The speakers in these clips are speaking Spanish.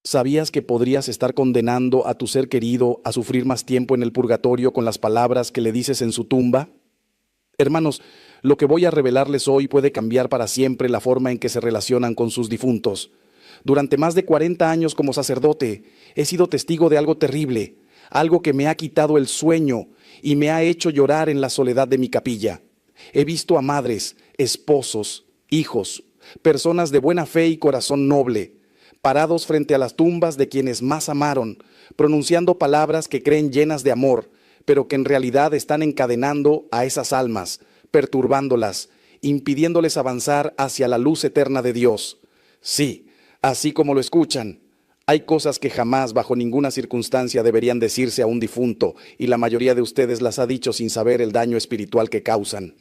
¿Sabías que podrías estar condenando a tu ser querido a sufrir más tiempo en el purgatorio con las palabras que le dices en su tumba? Hermanos, lo que voy a revelarles hoy puede cambiar para siempre la forma en que se relacionan con sus difuntos. Durante más de 40 años como sacerdote, he sido testigo de algo terrible, algo que me ha quitado el sueño y me ha hecho llorar en la soledad de mi capilla. He visto a madres, esposos, hijos, personas de buena fe y corazón noble, parados frente a las tumbas de quienes más amaron, pronunciando palabras que creen llenas de amor, pero que en realidad están encadenando a esas almas, perturbándolas, impidiéndoles avanzar hacia la luz eterna de Dios. Sí, así como lo escuchan, hay cosas que jamás, bajo ninguna circunstancia, deberían decirse a un difunto, y la mayoría de ustedes las ha dicho sin saber el daño espiritual que causan.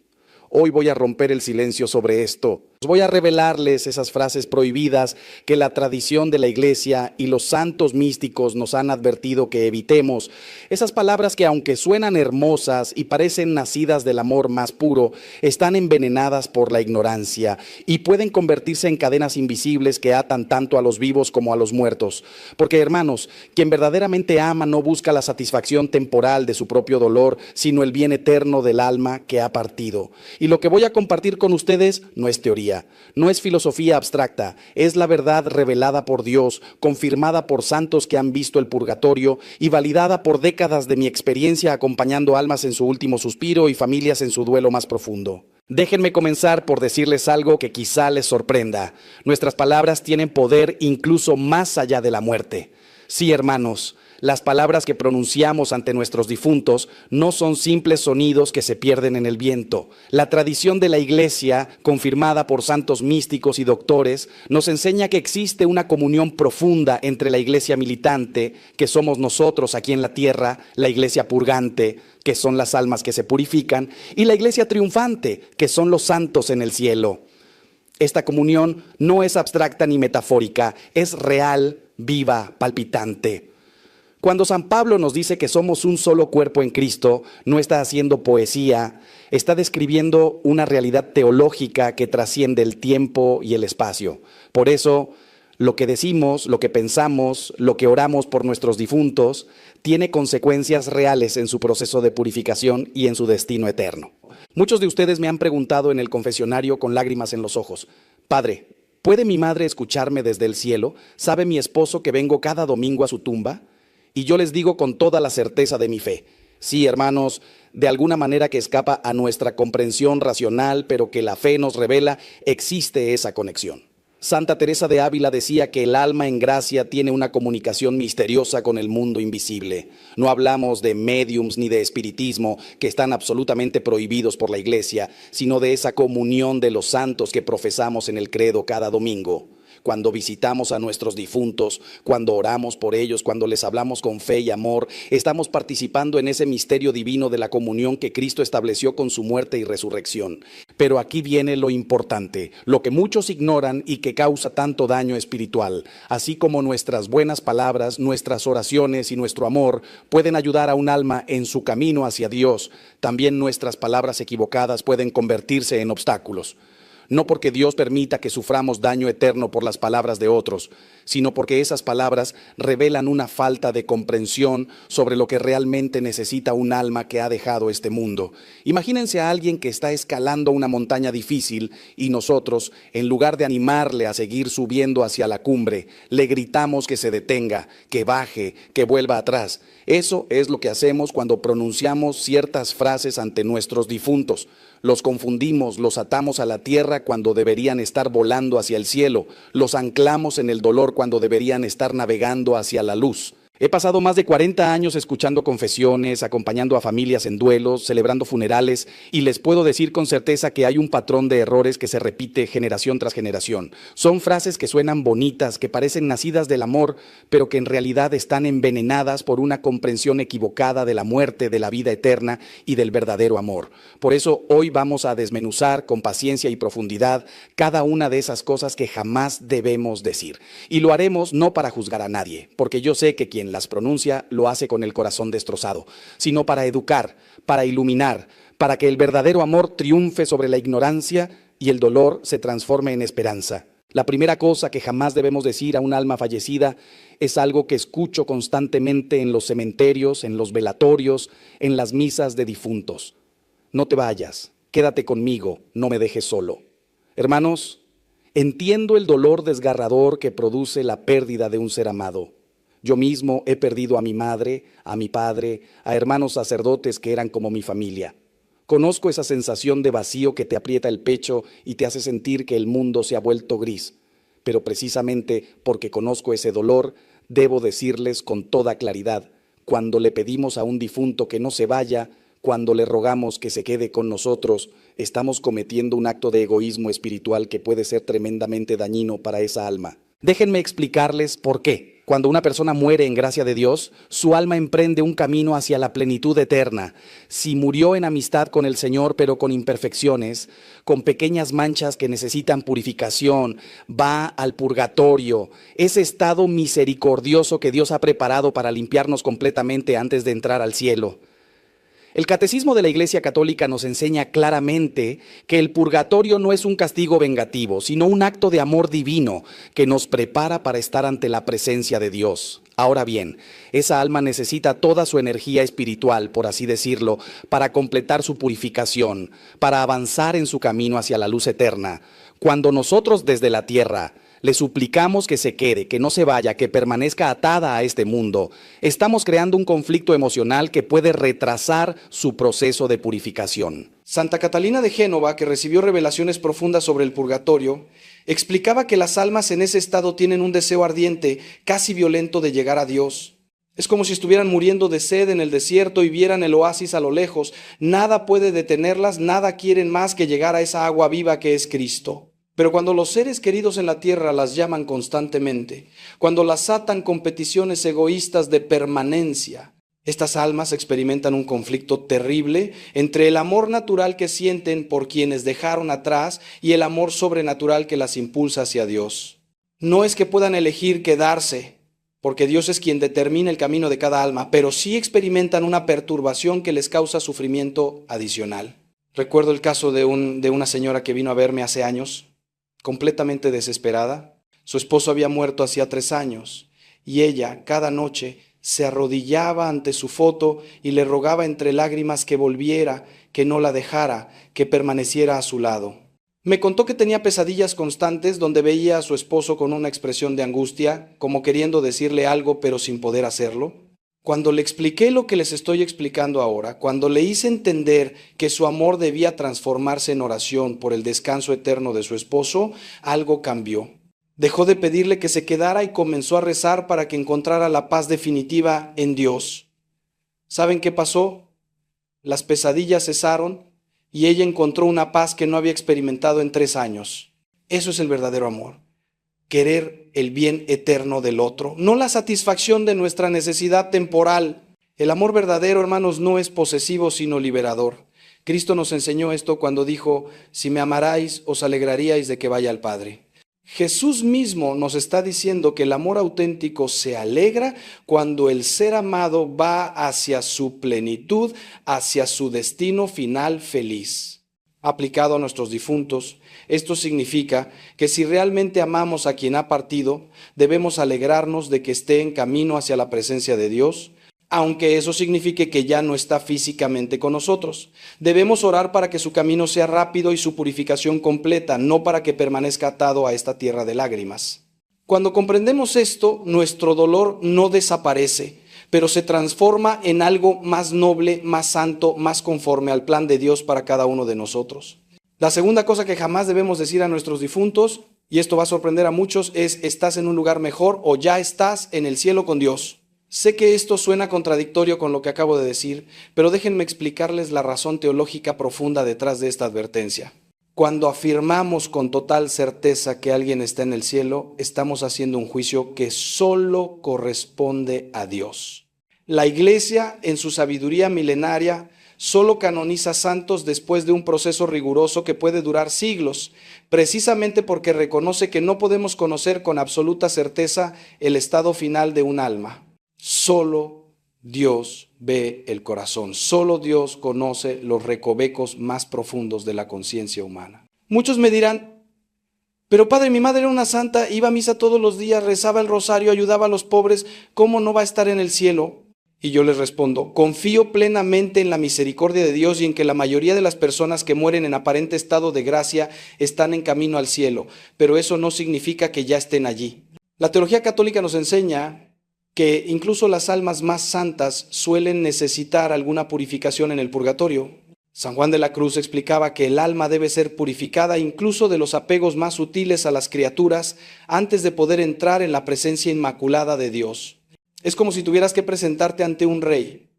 Hoy voy a romper el silencio sobre esto. Voy a revelarles esas frases prohibidas que la tradición de la iglesia y los santos místicos nos han advertido que evitemos. Esas palabras que, aunque suenan hermosas y parecen nacidas del amor más puro, están envenenadas por la ignorancia y pueden convertirse en cadenas invisibles que atan tanto a los vivos como a los muertos. Porque, hermanos, quien verdaderamente ama no busca la satisfacción temporal de su propio dolor, sino el bien eterno del alma que ha partido. Y lo que voy a compartir con ustedes no es teoría, no es filosofía abstracta, es la verdad revelada por Dios, confirmada por santos que han visto el purgatorio y validada por décadas de mi experiencia acompañando almas en su último suspiro y familias en su duelo más profundo. Déjenme comenzar por decirles algo que quizá les sorprenda. Nuestras palabras tienen poder incluso más allá de la muerte. Sí, hermanos, las palabras que pronunciamos ante nuestros difuntos no son simples sonidos que se pierden en el viento. La tradición de la Iglesia, confirmada por santos místicos y doctores, nos enseña que existe una comunión profunda entre la Iglesia militante, que somos nosotros aquí en la tierra, la Iglesia purgante, que son las almas que se purifican, y la Iglesia triunfante, que son los santos en el cielo. Esta comunión no es abstracta ni metafórica, es real, viva, palpitante. Cuando San Pablo nos dice que somos un solo cuerpo en Cristo, no está haciendo poesía, está describiendo una realidad teológica que trasciende el tiempo y el espacio. Por eso, lo que decimos, lo que pensamos, lo que oramos por nuestros difuntos, tiene consecuencias reales en su proceso de purificación y en su destino eterno. Muchos de ustedes me han preguntado en el confesionario con lágrimas en los ojos: Padre, ¿puede mi madre escucharme desde el cielo? ¿Sabe mi esposo que vengo cada domingo a su tumba? Y yo les digo con toda la certeza de mi fe: sí, hermanos, de alguna manera que escapa a nuestra comprensión racional, pero que la fe nos revela, existe esa conexión. Santa Teresa de Ávila decía que el alma en gracia tiene una comunicación misteriosa con el mundo invisible. No hablamos de médiums ni de espiritismo, que están absolutamente prohibidos por la Iglesia, sino de esa comunión de los santos que profesamos en el credo cada domingo. Cuando visitamos a nuestros difuntos, cuando oramos por ellos, cuando les hablamos con fe y amor, estamos participando en ese misterio divino de la comunión que Cristo estableció con su muerte y resurrección. Pero aquí viene lo importante, lo que muchos ignoran y que causa tanto daño espiritual. Así como nuestras buenas palabras, nuestras oraciones y nuestro amor pueden ayudar a un alma en su camino hacia Dios, también nuestras palabras equivocadas pueden convertirse en obstáculos. No porque Dios permita que suframos daño eterno por las palabras de otros, sino porque esas palabras revelan una falta de comprensión sobre lo que realmente necesita un alma que ha dejado este mundo. Imagínense a alguien que está escalando una montaña difícil y nosotros, en lugar de animarle a seguir subiendo hacia la cumbre, le gritamos que se detenga, que baje, que vuelva atrás. Eso es lo que hacemos cuando pronunciamos ciertas frases ante nuestros difuntos. Los confundimos, los atamos a la tierra cuando deberían estar volando hacia el cielo, los anclamos en el dolor cuando deberían estar navegando hacia la luz. He pasado más de 40 años escuchando confesiones, acompañando a familias en duelos, celebrando funerales, y les puedo decir con certeza que hay un patrón de errores que se repite generación tras generación. Son frases que suenan bonitas, que parecen nacidas del amor, pero que en realidad están envenenadas por una comprensión equivocada de la muerte, de la vida eterna y del verdadero amor. Por eso hoy vamos a desmenuzar con paciencia y profundidad cada una de esas cosas que jamás debemos decir. Y lo haremos no para juzgar a nadie, porque yo sé que quien las pronuncia lo hace con el corazón destrozado, sino para educar, para iluminar, para que el verdadero amor triunfe sobre la ignorancia y el dolor se transforme en esperanza. La primera cosa que jamás debemos decir a un alma fallecida es algo que escucho constantemente en los cementerios, en los velatorios, en las misas de difuntos. No te vayas, quédate conmigo, no me dejes solo. Hermanos, entiendo el dolor desgarrador que produce la pérdida de un ser amado. Yo mismo he perdido a mi madre, a mi padre, a hermanos sacerdotes que eran como mi familia. Conozco esa sensación de vacío que te aprieta el pecho y te hace sentir que el mundo se ha vuelto gris. Pero precisamente porque conozco ese dolor, debo decirles con toda claridad, cuando le pedimos a un difunto que no se vaya, cuando le rogamos que se quede con nosotros, estamos cometiendo un acto de egoísmo espiritual que puede ser tremendamente dañino para esa alma. Déjenme explicarles por qué. Cuando una persona muere en gracia de Dios, su alma emprende un camino hacia la plenitud eterna. Si murió en amistad con el Señor, pero con imperfecciones, con pequeñas manchas que necesitan purificación, va al purgatorio, ese estado misericordioso que Dios ha preparado para limpiarnos completamente antes de entrar al cielo. El Catecismo de la Iglesia Católica nos enseña claramente que el purgatorio no es un castigo vengativo, sino un acto de amor divino que nos prepara para estar ante la presencia de Dios. Ahora bien, esa alma necesita toda su energía espiritual, por así decirlo, para completar su purificación, para avanzar en su camino hacia la luz eterna. Cuando nosotros desde la tierra le suplicamos que se quede, que no se vaya, que permanezca atada a este mundo, estamos creando un conflicto emocional que puede retrasar su proceso de purificación. Santa Catalina de Génova, que recibió revelaciones profundas sobre el purgatorio, explicaba que las almas en ese estado tienen un deseo ardiente, casi violento, de llegar a Dios. Es como si estuvieran muriendo de sed en el desierto y vieran el oasis a lo lejos. Nada puede detenerlas, nada quieren más que llegar a esa agua viva que es Cristo. Pero cuando los seres queridos en la tierra las llaman constantemente, cuando las atan con peticiones egoístas de permanencia, estas almas experimentan un conflicto terrible entre el amor natural que sienten por quienes dejaron atrás y el amor sobrenatural que las impulsa hacia Dios. No es que puedan elegir quedarse, porque Dios es quien determina el camino de cada alma, pero sí experimentan una perturbación que les causa sufrimiento adicional. Recuerdo el caso de una señora que vino a verme hace años, completamente desesperada. Su esposo había muerto hacía 3 años y ella cada noche se arrodillaba ante su foto y le rogaba entre lágrimas que volviera, que no la dejara, que permaneciera a su lado. Me contó que tenía pesadillas constantes donde veía a su esposo con una expresión de angustia, como queriendo decirle algo pero sin poder hacerlo. Cuando le expliqué lo que les estoy explicando ahora, cuando le hice entender que su amor debía transformarse en oración por el descanso eterno de su esposo, algo cambió. Dejó de pedirle que se quedara y comenzó a rezar para que encontrara la paz definitiva en Dios. ¿Saben qué pasó? Las pesadillas cesaron y ella encontró una paz que no había experimentado en 3 años. Eso es el verdadero amor. Querer el bien eterno del otro, no la satisfacción de nuestra necesidad temporal. El amor verdadero, hermanos, no es posesivo, sino liberador. Cristo nos enseñó esto cuando dijo: si me amarais, os alegraríais de que vaya al Padre. Jesús mismo nos está diciendo que el amor auténtico se alegra cuando el ser amado va hacia su plenitud, hacia su destino final feliz. Aplicado a nuestros difuntos, esto significa que si realmente amamos a quien ha partido, debemos alegrarnos de que esté en camino hacia la presencia de Dios, aunque eso signifique que ya no está físicamente con nosotros. Debemos orar para que su camino sea rápido y su purificación completa, no para que permanezca atado a esta tierra de lágrimas. Cuando comprendemos esto, nuestro dolor no desaparece, pero se transforma en algo más noble, más santo, más conforme al plan de Dios para cada uno de nosotros. La segunda cosa que jamás debemos decir a nuestros difuntos, y esto va a sorprender a muchos, es: estás en un lugar mejor o ya estás en el cielo con Dios. Sé que esto suena contradictorio con lo que acabo de decir, pero déjenme explicarles la razón teológica profunda detrás de esta advertencia. Cuando afirmamos con total certeza que alguien está en el cielo, estamos haciendo un juicio que solo corresponde a Dios. La Iglesia, en su sabiduría milenaria, solo canoniza santos después de un proceso riguroso que puede durar siglos, precisamente porque reconoce que no podemos conocer con absoluta certeza el estado final de un alma. Solo Dios ve el corazón, solo Dios conoce los recovecos más profundos de la conciencia humana. Muchos me dirán: Pero padre, mi madre era una santa, iba a misa todos los días, rezaba el rosario, ayudaba a los pobres, ¿cómo no va a estar en el cielo? Y yo les respondo, confío plenamente en la misericordia de Dios y en que la mayoría de las personas que mueren en aparente estado de gracia están en camino al cielo, pero eso no significa que ya estén allí. La teología católica nos enseña que incluso las almas más santas suelen necesitar alguna purificación en el purgatorio. San Juan de la Cruz explicaba que el alma debe ser purificada incluso de los apegos más sutiles a las criaturas antes de poder entrar en la presencia inmaculada de Dios. Es como si tuvieras que presentarte ante un rey.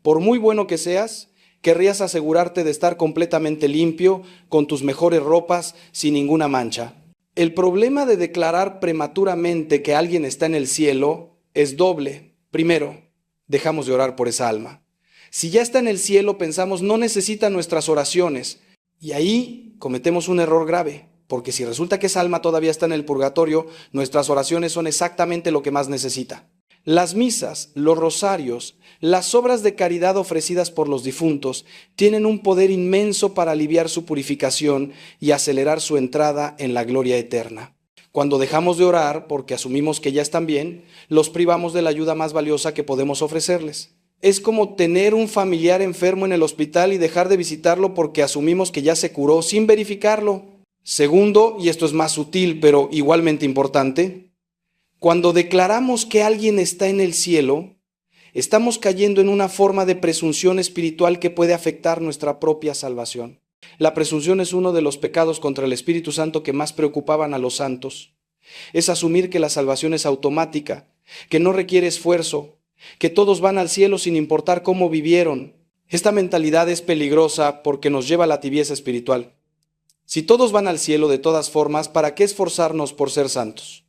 Por muy bueno que seas, querrías asegurarte de estar completamente limpio, con tus mejores ropas, sin ninguna mancha. El problema de declarar prematuramente que alguien está en el cielo es doble. Primero, dejamos de orar por esa alma. Si ya está en el cielo, pensamos, no necesita nuestras oraciones. Y ahí cometemos un error grave, porque si resulta que esa alma todavía está en el purgatorio, nuestras oraciones son exactamente lo que más necesita. Las misas, los rosarios, las obras de caridad ofrecidas por los difuntos tienen un poder inmenso para aliviar su purificación y acelerar su entrada en la gloria eterna. Cuando dejamos de orar, porque asumimos que ya están bien, los privamos de la ayuda más valiosa que podemos ofrecerles. Es como tener un familiar enfermo en el hospital y dejar de visitarlo porque asumimos que ya se curó sin verificarlo. Segundo, y esto es más sutil pero igualmente importante, cuando declaramos que alguien está en el cielo, estamos cayendo en una forma de presunción espiritual que puede afectar nuestra propia salvación. La presunción es uno de los pecados contra el Espíritu Santo que más preocupaban a los santos. Es asumir que la salvación es automática, que no requiere esfuerzo, que todos van al cielo sin importar cómo vivieron. Esta mentalidad es peligrosa porque nos lleva a la tibieza espiritual. Si todos van al cielo de todas formas, ¿para qué esforzarnos por ser santos?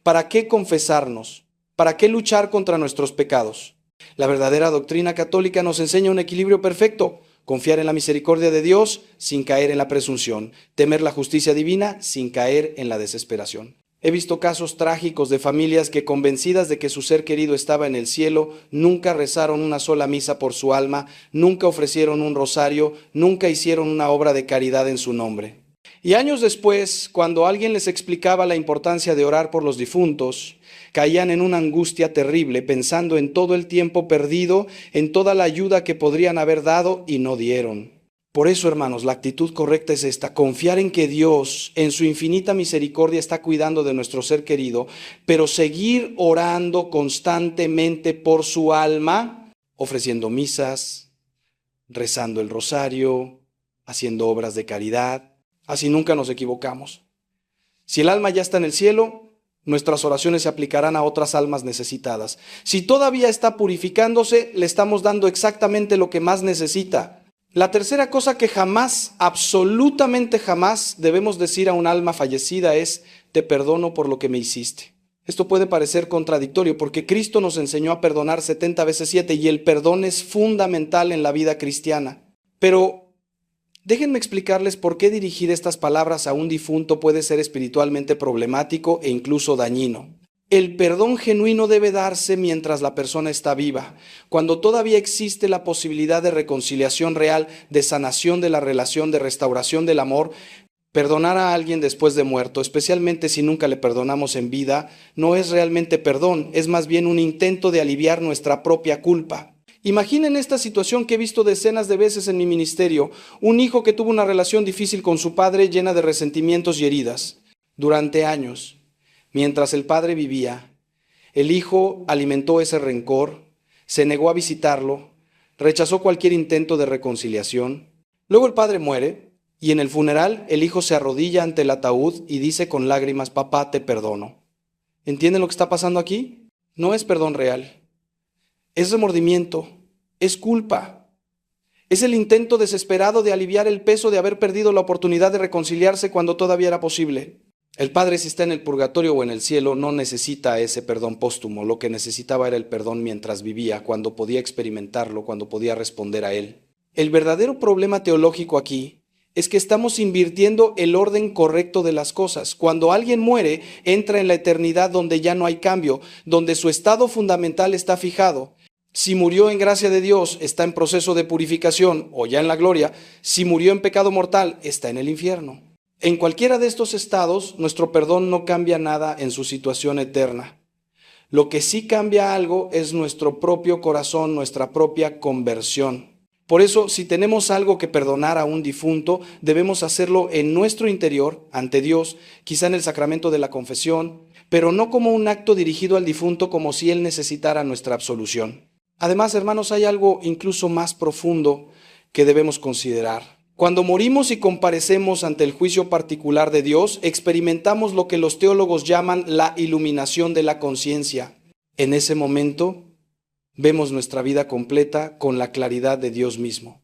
¿Para qué confesarnos? ¿Para qué luchar contra nuestros pecados? La verdadera doctrina católica nos enseña un equilibrio perfecto: confiar en la misericordia de Dios sin caer en la presunción, temer la justicia divina sin caer en la desesperación. He visto casos trágicos de familias que, convencidas de que su ser querido estaba en el cielo, nunca rezaron una sola misa por su alma, nunca ofrecieron un rosario, nunca hicieron una obra de caridad en su nombre. Y años después, cuando alguien les explicaba la importancia de orar por los difuntos, caían en una angustia terrible, pensando en todo el tiempo perdido, en toda la ayuda que podrían haber dado y no dieron. Por eso, hermanos, la actitud correcta es esta: confiar en que Dios, en su infinita misericordia, está cuidando de nuestro ser querido, pero seguir orando constantemente por su alma, ofreciendo misas, rezando el rosario, haciendo obras de caridad. Así nunca nos equivocamos. Si el alma ya está en el cielo, nuestras oraciones se aplicarán a otras almas necesitadas. Si todavía está purificándose, le estamos dando exactamente lo que más necesita. La tercera cosa que jamás, absolutamente jamás, debemos decir a un alma fallecida es: te perdono por lo que me hiciste. Esto puede parecer contradictorio porque Cristo nos enseñó a perdonar 70 veces 7 y el perdón es fundamental en la vida cristiana. Pero déjenme explicarles por qué dirigir estas palabras a un difunto puede ser espiritualmente problemático e incluso dañino. El perdón genuino debe darse mientras la persona está viva, cuando todavía existe la posibilidad de reconciliación real, de sanación de la relación, de restauración del amor. Perdonar a alguien después de muerto, especialmente si nunca le perdonamos en vida, no es realmente perdón, es más bien un intento de aliviar nuestra propia culpa. Imaginen esta situación que he visto decenas de veces en mi ministerio: un hijo que tuvo una relación difícil con su padre llena de resentimientos y heridas. Durante años, mientras el padre vivía, el hijo alimentó ese rencor, se negó a visitarlo, rechazó cualquier intento de reconciliación. Luego el padre muere y en el funeral el hijo se arrodilla ante el ataúd y dice con lágrimas: papá, te perdono. ¿Entienden lo que está pasando aquí? No es perdón real. Es remordimiento, es culpa. Es el intento desesperado de aliviar el peso de haber perdido la oportunidad de reconciliarse cuando todavía era posible. El padre, si está en el purgatorio o en el cielo, no necesita ese perdón póstumo. Lo que necesitaba era el perdón mientras vivía, cuando podía experimentarlo, cuando podía responder a él. El verdadero problema teológico aquí es que estamos invirtiendo el orden correcto de las cosas. Cuando alguien muere, entra en la eternidad donde ya no hay cambio, donde su estado fundamental está fijado. Si murió en gracia de Dios, está en proceso de purificación o ya en la gloria. Si murió en pecado mortal, está en el infierno. En cualquiera de estos estados, nuestro perdón no cambia nada en su situación eterna. Lo que sí cambia algo es nuestro propio corazón, nuestra propia conversión. Por eso, si tenemos algo que perdonar a un difunto, debemos hacerlo en nuestro interior, ante Dios, quizá en el sacramento de la confesión, pero no como un acto dirigido al difunto como si él necesitara nuestra absolución. Además, hermanos, hay algo incluso más profundo que debemos considerar. Cuando morimos y comparecemos ante el juicio particular de Dios, experimentamos lo que los teólogos llaman la iluminación de la conciencia. En ese momento, vemos nuestra vida completa con la claridad de Dios mismo.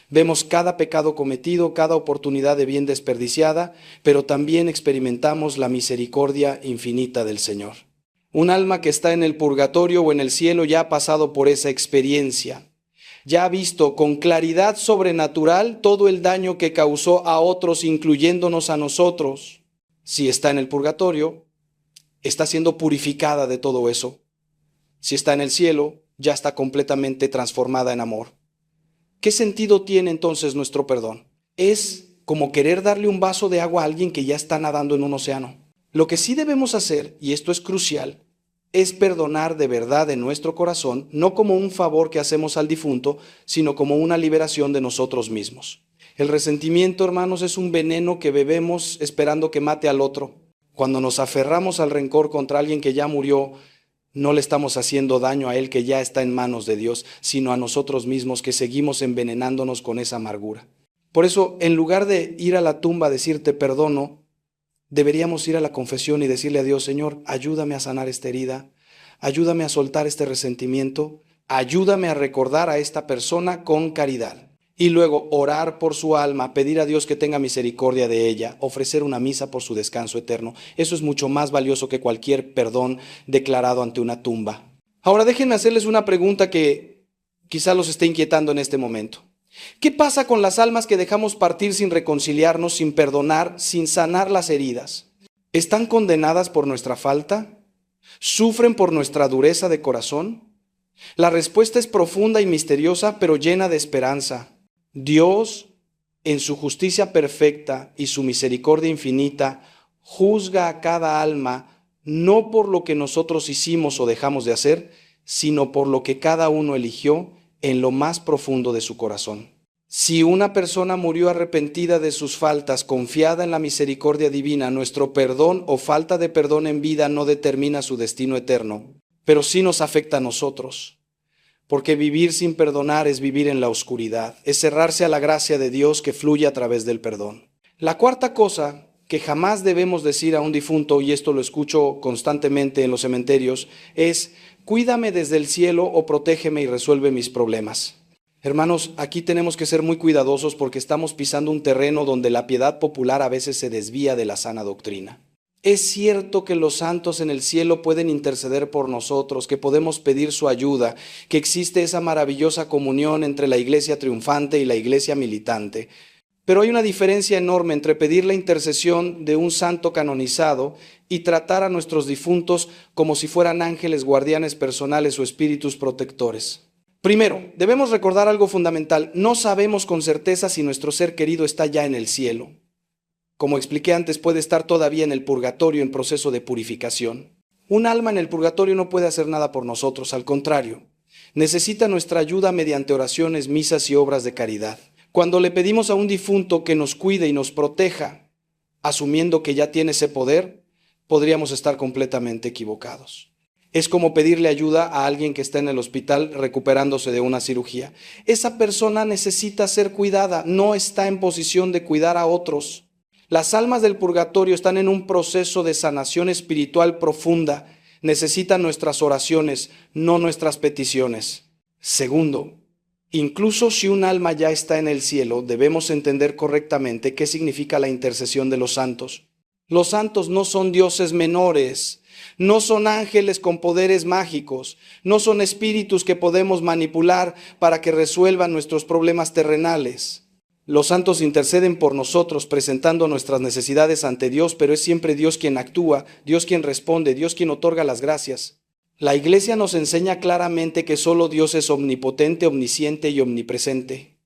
Vemos cada pecado cometido, cada oportunidad de bien desperdiciada, pero también experimentamos la misericordia infinita del Señor. Un alma que está en el purgatorio o en el cielo ya ha pasado por esa experiencia. Ya ha visto con claridad sobrenatural todo el daño que causó a otros, incluyéndonos a nosotros. Si está en el purgatorio, está siendo purificada de todo eso. Si está en el cielo, ya está completamente transformada en amor. ¿Qué sentido tiene entonces nuestro perdón? Es como querer darle un vaso de agua a alguien que ya está nadando en un océano. Lo que sí debemos hacer, y esto es crucial, es perdonar de verdad en nuestro corazón, no como un favor que hacemos al difunto, sino como una liberación de nosotros mismos. El resentimiento, hermanos, es un veneno que bebemos esperando que mate al otro. Cuando nos aferramos al rencor contra alguien que ya murió, no le estamos haciendo daño a él que ya está en manos de Dios, sino a nosotros mismos que seguimos envenenándonos con esa amargura. Por eso, en lugar de ir a la tumba a decir te perdono, deberíamos ir a la confesión y decirle a Dios: Señor, ayúdame a sanar esta herida, ayúdame a soltar este resentimiento, ayúdame a recordar a esta persona con caridad. Y luego orar por su alma, pedir a Dios que tenga misericordia de ella, ofrecer una misa por su descanso eterno. Eso es mucho más valioso que cualquier perdón declarado ante una tumba. Ahora déjenme hacerles una pregunta que quizá los esté inquietando en este momento. ¿Qué pasa con las almas que dejamos partir sin reconciliarnos, sin perdonar, sin sanar las heridas? ¿Están condenadas por nuestra falta? ¿Sufren por nuestra dureza de corazón? La respuesta es profunda y misteriosa, pero llena de esperanza. Dios, en su justicia perfecta y su misericordia infinita, juzga a cada alma no por lo que nosotros hicimos o dejamos de hacer, sino por lo que cada uno eligió en lo más profundo de su corazón. Si una persona murió arrepentida de sus faltas, confiada en la misericordia divina, nuestro perdón o falta de perdón en vida no determina su destino eterno, pero sí nos afecta a nosotros. Porque vivir sin perdonar es vivir en la oscuridad, es cerrarse a la gracia de Dios que fluye a través del perdón. La cuarta cosa que jamás debemos decir a un difunto, y esto lo escucho constantemente en los cementerios, es: cuídame desde el cielo o protégeme y resuelve mis problemas. Hermanos, aquí tenemos que ser muy cuidadosos porque estamos pisando un terreno donde la piedad popular a veces se desvía de la sana doctrina. Es cierto que los santos en el cielo pueden interceder por nosotros, que podemos pedir su ayuda, que existe esa maravillosa comunión entre la iglesia triunfante y la iglesia militante. Pero hay una diferencia enorme entre pedir la intercesión de un santo canonizado y tratar a nuestros difuntos como si fueran ángeles guardianes personales o espíritus protectores. Primero, debemos recordar algo fundamental: no sabemos con certeza si nuestro ser querido está ya en el cielo. Como expliqué antes, puede estar todavía en el purgatorio en proceso de purificación. Un alma en el purgatorio no puede hacer nada por nosotros, al contrario, necesita nuestra ayuda mediante oraciones, misas y obras de caridad. Cuando le pedimos a un difunto que nos cuide y nos proteja, asumiendo que ya tiene ese poder, podríamos estar completamente equivocados. Es como pedirle ayuda a alguien que está en el hospital recuperándose de una cirugía. Esa persona necesita ser cuidada, no está en posición de cuidar a otros. Las almas del purgatorio están en un proceso de sanación espiritual profunda. Necesitan nuestras oraciones, no nuestras peticiones. Segundo, incluso si un alma ya está en el cielo, debemos entender correctamente qué significa la intercesión de los santos. Los santos no son dioses menores, no son ángeles con poderes mágicos, no son espíritus que podemos manipular para que resuelvan nuestros problemas terrenales. Los santos interceden por nosotros presentando nuestras necesidades ante Dios, pero es siempre Dios quien actúa, Dios quien responde, Dios quien otorga las gracias. La Iglesia nos enseña claramente que solo Dios es omnipotente, omnisciente y omnipresente.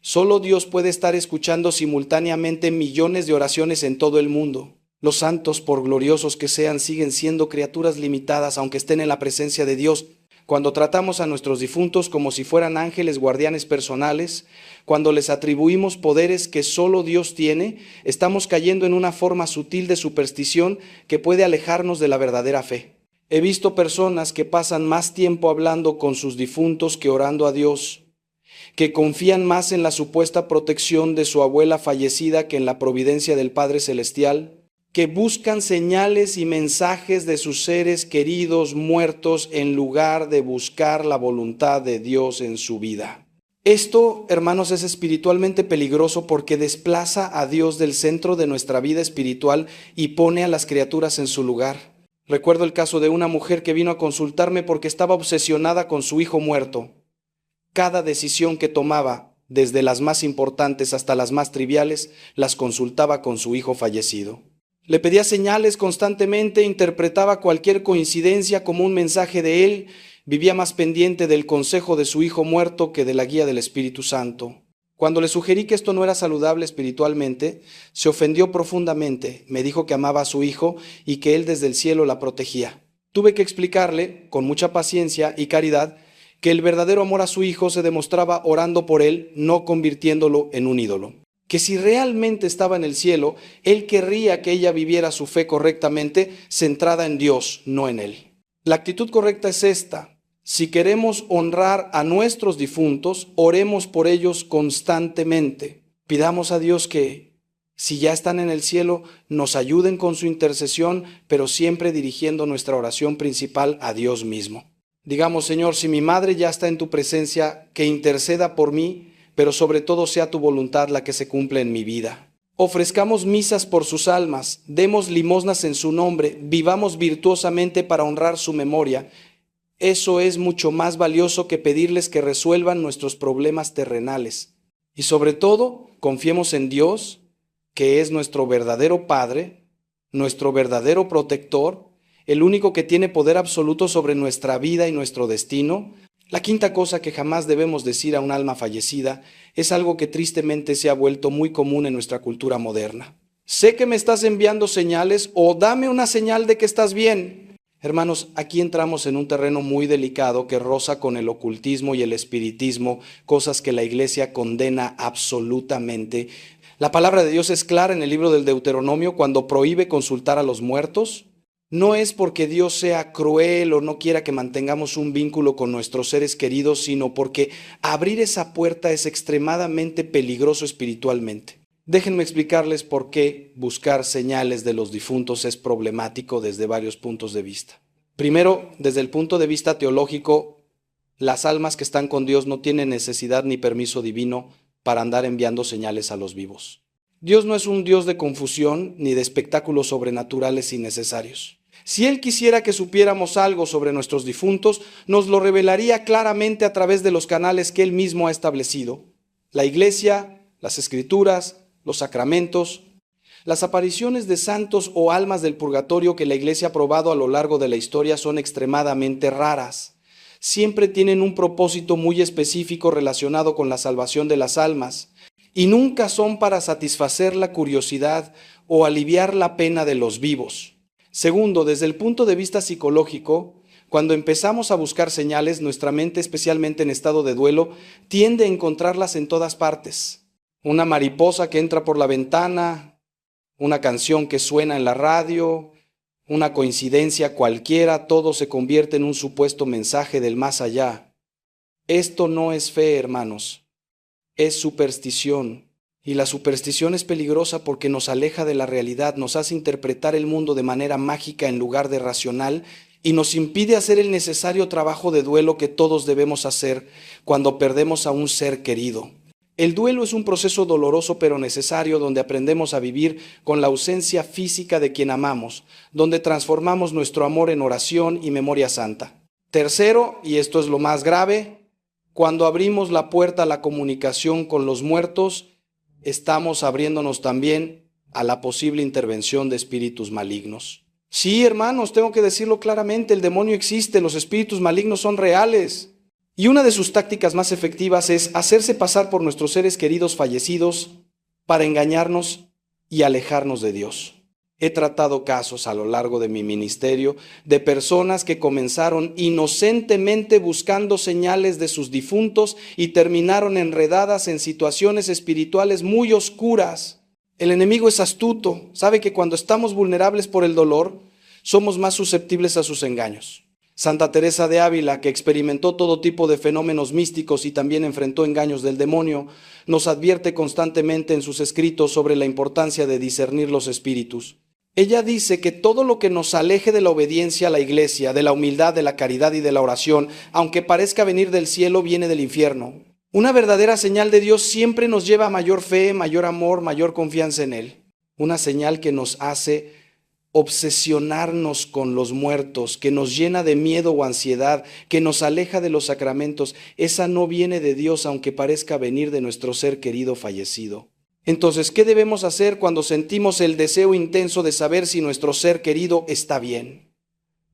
Solo Dios puede estar escuchando simultáneamente millones de oraciones en todo el mundo. Los santos, por gloriosos que sean, siguen siendo criaturas limitadas, aunque estén en la presencia de Dios. Cuando tratamos a nuestros difuntos como si fueran ángeles guardianes personales, cuando les atribuimos poderes que solo Dios tiene, estamos cayendo en una forma sutil de superstición que puede alejarnos de la verdadera fe. He visto personas que pasan más tiempo hablando con sus difuntos que orando a Dios, que confían más en la supuesta protección de su abuela fallecida que en la providencia del Padre Celestial, que buscan señales y mensajes de sus seres queridos muertos en lugar de buscar la voluntad de Dios en su vida. Esto, hermanos, es espiritualmente peligroso porque desplaza a Dios del centro de nuestra vida espiritual y pone a las criaturas en su lugar. Recuerdo el caso de una mujer que vino a consultarme porque estaba obsesionada con su hijo muerto. Cada decisión que tomaba, desde las más importantes hasta las más triviales, las consultaba con su hijo fallecido. Le pedía señales constantemente, interpretaba cualquier coincidencia como un mensaje de él, vivía más pendiente del consejo de su hijo muerto que de la guía del Espíritu Santo. Cuando le sugerí que esto no era saludable espiritualmente, se ofendió profundamente, me dijo que amaba a su hijo y que él desde el cielo la protegía. Tuve que explicarle, con mucha paciencia y caridad, que el verdadero amor a su hijo se demostraba orando por él, no convirtiéndolo en un ídolo. Que si realmente estaba en el cielo, él querría que ella viviera su fe correctamente, centrada en Dios, no en él. La actitud correcta es esta: si queremos honrar a nuestros difuntos, oremos por ellos constantemente. Pidamos a Dios que, si ya están en el cielo, nos ayuden con su intercesión, pero siempre dirigiendo nuestra oración principal a Dios mismo. Digamos: Señor, si mi madre ya está en tu presencia, que interceda por mí, pero sobre todo sea tu voluntad la que se cumpla en mi vida. Ofrezcamos misas por sus almas, demos limosnas en su nombre, vivamos virtuosamente para honrar su memoria. Eso es mucho más valioso que pedirles que resuelvan nuestros problemas terrenales. Y sobre todo, confiemos en Dios, que es nuestro verdadero Padre, nuestro verdadero protector, el único que tiene poder absoluto sobre nuestra vida y nuestro destino. La quinta cosa que jamás debemos decir a un alma fallecida es algo que tristemente se ha vuelto muy común en nuestra cultura moderna. Sé que me estás enviando señales, o dame una señal de que estás bien. Hermanos, aquí entramos en un terreno muy delicado que roza con el ocultismo y el espiritismo, cosas que la Iglesia condena absolutamente. La palabra de Dios es clara en el libro del Deuteronomio cuando prohíbe consultar a los muertos. No es porque Dios sea cruel o no quiera que mantengamos un vínculo con nuestros seres queridos, sino porque abrir esa puerta es extremadamente peligroso espiritualmente. Déjenme explicarles por qué buscar señales de los difuntos es problemático desde varios puntos de vista. Primero, desde el punto de vista teológico, las almas que están con Dios no tienen necesidad ni permiso divino para andar enviando señales a los vivos. Dios no es un Dios de confusión ni de espectáculos sobrenaturales innecesarios. Si Él quisiera que supiéramos algo sobre nuestros difuntos, nos lo revelaría claramente a través de los canales que Él mismo ha establecido: la Iglesia, las Escrituras, los sacramentos. Las apariciones de santos o almas del purgatorio que la Iglesia ha probado a lo largo de la historia son extremadamente raras. Siempre tienen un propósito muy específico relacionado con la salvación de las almas, y nunca son para satisfacer la curiosidad o aliviar la pena de los vivos. Segundo, desde el punto de vista psicológico, cuando empezamos a buscar señales, nuestra mente, especialmente en estado de duelo, tiende a encontrarlas en todas partes. Una mariposa que entra por la ventana, una canción que suena en la radio, una coincidencia cualquiera, todo se convierte en un supuesto mensaje del más allá. Esto no es fe, hermanos, es superstición. Y la superstición es peligrosa porque nos aleja de la realidad, nos hace interpretar el mundo de manera mágica en lugar de racional y nos impide hacer el necesario trabajo de duelo que todos debemos hacer cuando perdemos a un ser querido. El duelo es un proceso doloroso pero necesario, donde aprendemos a vivir con la ausencia física de quien amamos, donde transformamos nuestro amor en oración y memoria santa. Tercero, y esto es lo más grave, cuando abrimos la puerta a la comunicación con los muertos, estamos abriéndonos también a la posible intervención de espíritus malignos. Sí, hermanos, tengo que decirlo claramente, el demonio existe, los espíritus malignos son reales. Y una de sus tácticas más efectivas es hacerse pasar por nuestros seres queridos fallecidos para engañarnos y alejarnos de Dios. He tratado casos a lo largo de mi ministerio de personas que comenzaron inocentemente buscando señales de sus difuntos y terminaron enredadas en situaciones espirituales muy oscuras. El enemigo es astuto, sabe que cuando estamos vulnerables por el dolor, somos más susceptibles a sus engaños. Santa Teresa de Ávila, que experimentó todo tipo de fenómenos místicos y también enfrentó engaños del demonio, nos advierte constantemente en sus escritos sobre la importancia de discernir los espíritus. Ella dice que todo lo que nos aleje de la obediencia a la iglesia, de la humildad, de la caridad y de la oración, aunque parezca venir del cielo, viene del infierno. Una verdadera señal de Dios siempre nos lleva a mayor fe, mayor amor, mayor confianza en Él. Una señal que nos hace obsesionarnos con los muertos, que nos llena de miedo o ansiedad, que nos aleja de los sacramentos, esa no viene de Dios, aunque parezca venir de nuestro ser querido fallecido. Entonces, ¿qué debemos hacer cuando sentimos el deseo intenso de saber si nuestro ser querido está bien?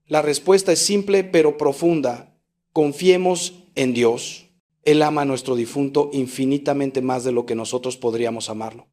La respuesta es simple pero profunda. Confiemos en Dios. Él ama a nuestro difunto infinitamente más de lo que nosotros podríamos amarlo.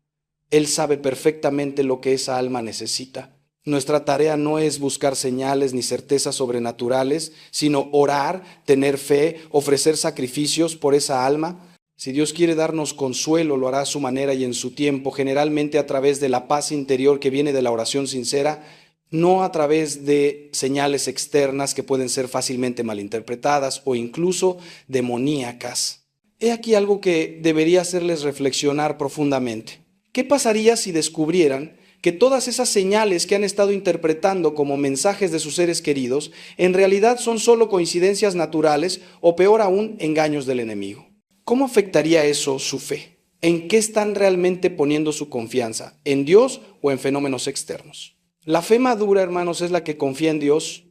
Él sabe perfectamente lo que esa alma necesita. Nuestra tarea no es buscar señales ni certezas sobrenaturales, sino orar, tener fe, ofrecer sacrificios por esa alma. Si Dios quiere darnos consuelo, lo hará a su manera y en su tiempo, generalmente a través de la paz interior que viene de la oración sincera, no a través de señales externas que pueden ser fácilmente malinterpretadas o incluso demoníacas. He aquí algo que debería hacerles reflexionar profundamente. ¿Qué pasaría si descubrieran que todas esas señales que han estado interpretando como mensajes de sus seres queridos, en realidad son solo coincidencias naturales o peor aún, engaños del enemigo? ¿Cómo afectaría eso su fe? ¿En qué están realmente poniendo su confianza? ¿En Dios o en fenómenos externos? La fe madura, hermanos, es la que confía en Dios,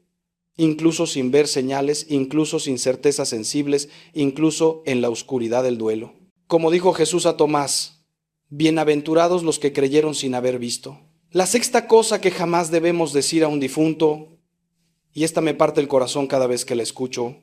incluso sin ver señales, incluso sin certezas sensibles, incluso en la oscuridad del duelo. Como dijo Jesús a Tomás, bienaventurados los que creyeron sin haber visto. La sexta cosa que jamás debemos decir a un difunto, y esta me parte el corazón cada vez que la escucho,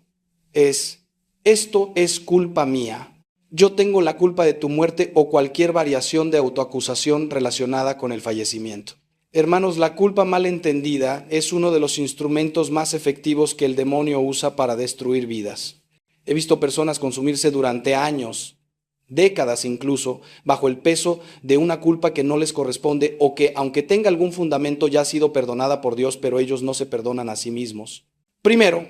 es: esto es culpa mía. Yo tengo la culpa de tu muerte, o cualquier variación de autoacusación relacionada con el fallecimiento. Hermanos, la culpa mal entendida es uno de los instrumentos más efectivos que el demonio usa para destruir vidas. He visto personas consumirse durante años, décadas incluso, bajo el peso de una culpa que no les corresponde o que, aunque tenga algún fundamento, ya ha sido perdonada por Dios, pero ellos no se perdonan a sí mismos. Primero,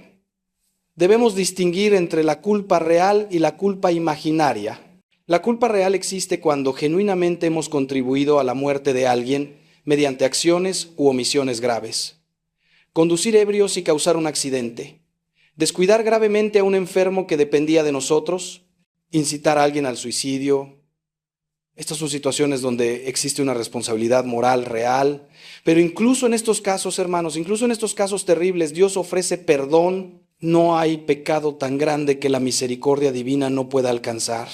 debemos distinguir entre la culpa real y la culpa imaginaria. La culpa real existe cuando genuinamente hemos contribuido a la muerte de alguien mediante acciones u omisiones graves. Conducir ebrios y causar un accidente. Descuidar gravemente a un enfermo que dependía de nosotros. Incitar a alguien al suicidio. Estas son situaciones donde existe una responsabilidad moral real. Pero incluso en estos casos, hermanos, incluso en estos casos terribles, Dios ofrece perdón. No hay pecado tan grande que la misericordia divina no pueda alcanzar.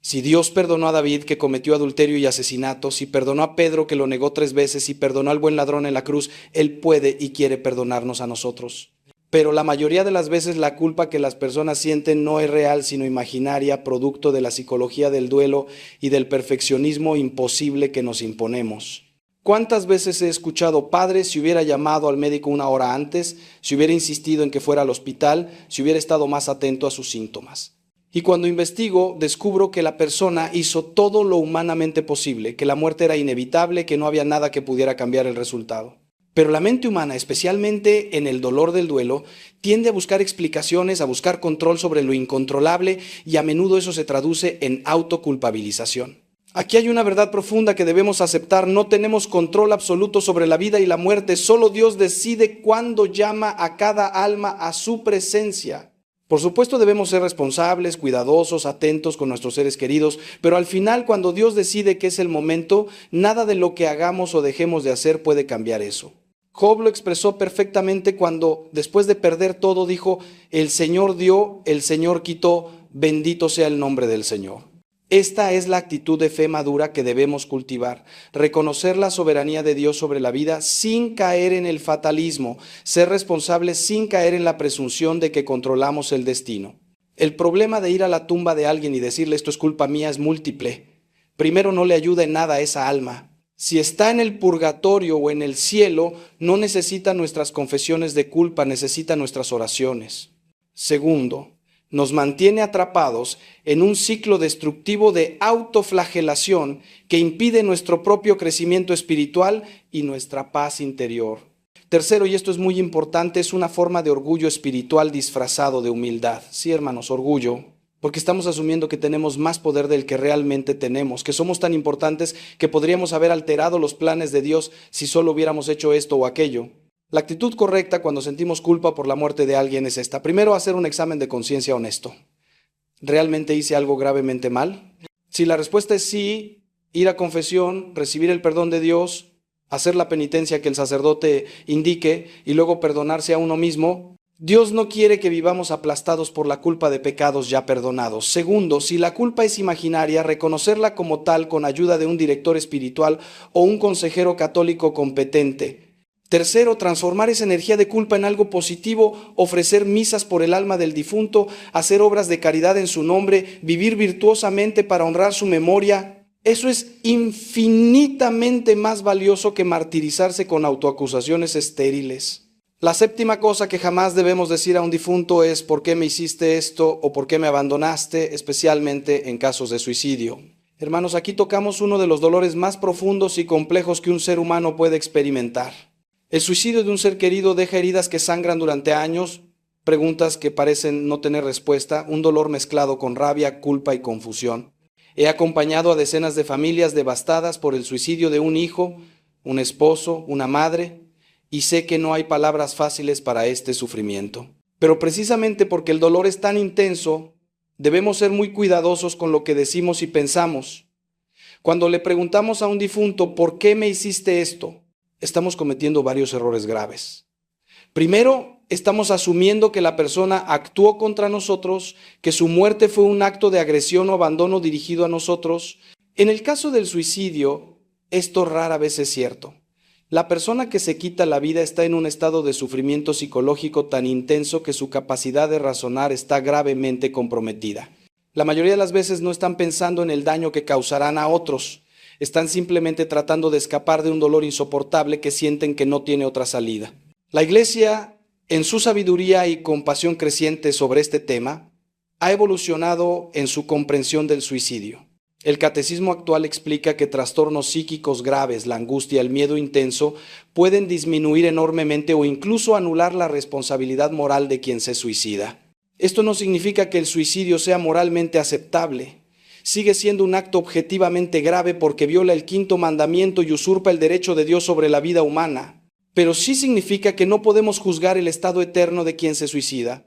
Si Dios perdonó a David, que cometió adulterio y asesinato, si perdonó a Pedro, que lo negó 3 veces, si perdonó al buen ladrón en la cruz, Él puede y quiere perdonarnos a nosotros. Pero la mayoría de las veces la culpa que las personas sienten no es real, sino imaginaria, producto de la psicología del duelo y del perfeccionismo imposible que nos imponemos. ¿Cuántas veces he escuchado: padre, si hubiera llamado al médico 1 hora antes, si hubiera insistido en que fuera al hospital, si hubiera estado más atento a sus síntomas? Y cuando investigo, descubro que la persona hizo todo lo humanamente posible, que la muerte era inevitable, que no había nada que pudiera cambiar el resultado. Pero la mente humana, especialmente en el dolor del duelo, tiende a buscar explicaciones, a buscar control sobre lo incontrolable, y a menudo eso se traduce en autoculpabilización. Aquí hay una verdad profunda que debemos aceptar: no tenemos control absoluto sobre la vida y la muerte, solo Dios decide cuándo llama a cada alma a su presencia. Por supuesto debemos ser responsables, cuidadosos, atentos con nuestros seres queridos, pero al final, cuando Dios decide que es el momento, nada de lo que hagamos o dejemos de hacer puede cambiar eso. Job lo expresó perfectamente cuando, después de perder todo, dijo: el Señor dio, el Señor quitó, bendito sea el nombre del Señor. Esta es la actitud de fe madura que debemos cultivar: reconocer la soberanía de Dios sobre la vida sin caer en el fatalismo, ser responsables sin caer en la presunción de que controlamos el destino. El problema de ir a la tumba de alguien y decirle esto es culpa mía es múltiple. Primero, no le ayuda en nada a esa alma. Si está en el purgatorio o en el cielo, no necesita nuestras confesiones de culpa, necesita nuestras oraciones. Segundo, nos mantiene atrapados en un ciclo destructivo de autoflagelación que impide nuestro propio crecimiento espiritual y nuestra paz interior. Tercero, y esto es muy importante, es una forma de orgullo espiritual disfrazado de humildad. Sí, hermanos, orgullo, porque estamos asumiendo que tenemos más poder del que realmente tenemos, que somos tan importantes que podríamos haber alterado los planes de Dios si solo hubiéramos hecho esto o aquello. La actitud correcta cuando sentimos culpa por la muerte de alguien es esta. Primero, hacer un examen de conciencia honesto. ¿Realmente hice algo gravemente mal? Si la respuesta es sí, ir a confesión, recibir el perdón de Dios, hacer la penitencia que el sacerdote indique y luego perdonarse a uno mismo, Dios no quiere que vivamos aplastados por la culpa de pecados ya perdonados. Segundo, si la culpa es imaginaria, reconocerla como tal con ayuda de un director espiritual o un consejero católico competente. Tercero, transformar esa energía de culpa en algo positivo, ofrecer misas por el alma del difunto, hacer obras de caridad en su nombre, vivir virtuosamente para honrar su memoria. Eso es infinitamente más valioso que martirizarse con autoacusaciones estériles. La séptima cosa que jamás debemos decir a un difunto es ¿por qué me hiciste esto o por qué me abandonaste?, especialmente en casos de suicidio. Hermanos, aquí tocamos uno de los dolores más profundos y complejos que un ser humano puede experimentar. El suicidio de un ser querido deja heridas que sangran durante años, preguntas que parecen no tener respuesta, un dolor mezclado con rabia, culpa y confusión. He acompañado a decenas de familias devastadas por el suicidio de un hijo, un esposo, una madre, y sé que no hay palabras fáciles para este sufrimiento. Pero precisamente porque el dolor es tan intenso, debemos ser muy cuidadosos con lo que decimos y pensamos. Cuando le preguntamos a un difunto, ¿por qué me hiciste esto?, estamos cometiendo varios errores graves. Primero, estamos asumiendo que la persona actuó contra nosotros, que su muerte fue un acto de agresión o abandono dirigido a nosotros. En el caso del suicidio, esto rara vez es cierto. La persona que se quita la vida está en un estado de sufrimiento psicológico tan intenso que su capacidad de razonar está gravemente comprometida. La mayoría de las veces no están pensando en el daño que causarán a otros. Están simplemente tratando de escapar de un dolor insoportable que sienten que no tiene otra salida. La Iglesia, en su sabiduría y compasión creciente sobre este tema, ha evolucionado en su comprensión del suicidio. El catecismo actual explica que trastornos psíquicos graves, la angustia, el miedo intenso, pueden disminuir enormemente o incluso anular la responsabilidad moral de quien se suicida. Esto no significa que el suicidio sea moralmente aceptable. Sigue siendo un acto objetivamente grave porque viola el quinto mandamiento y usurpa el derecho de Dios sobre la vida humana. Pero sí significa que no podemos juzgar el estado eterno de quien se suicida.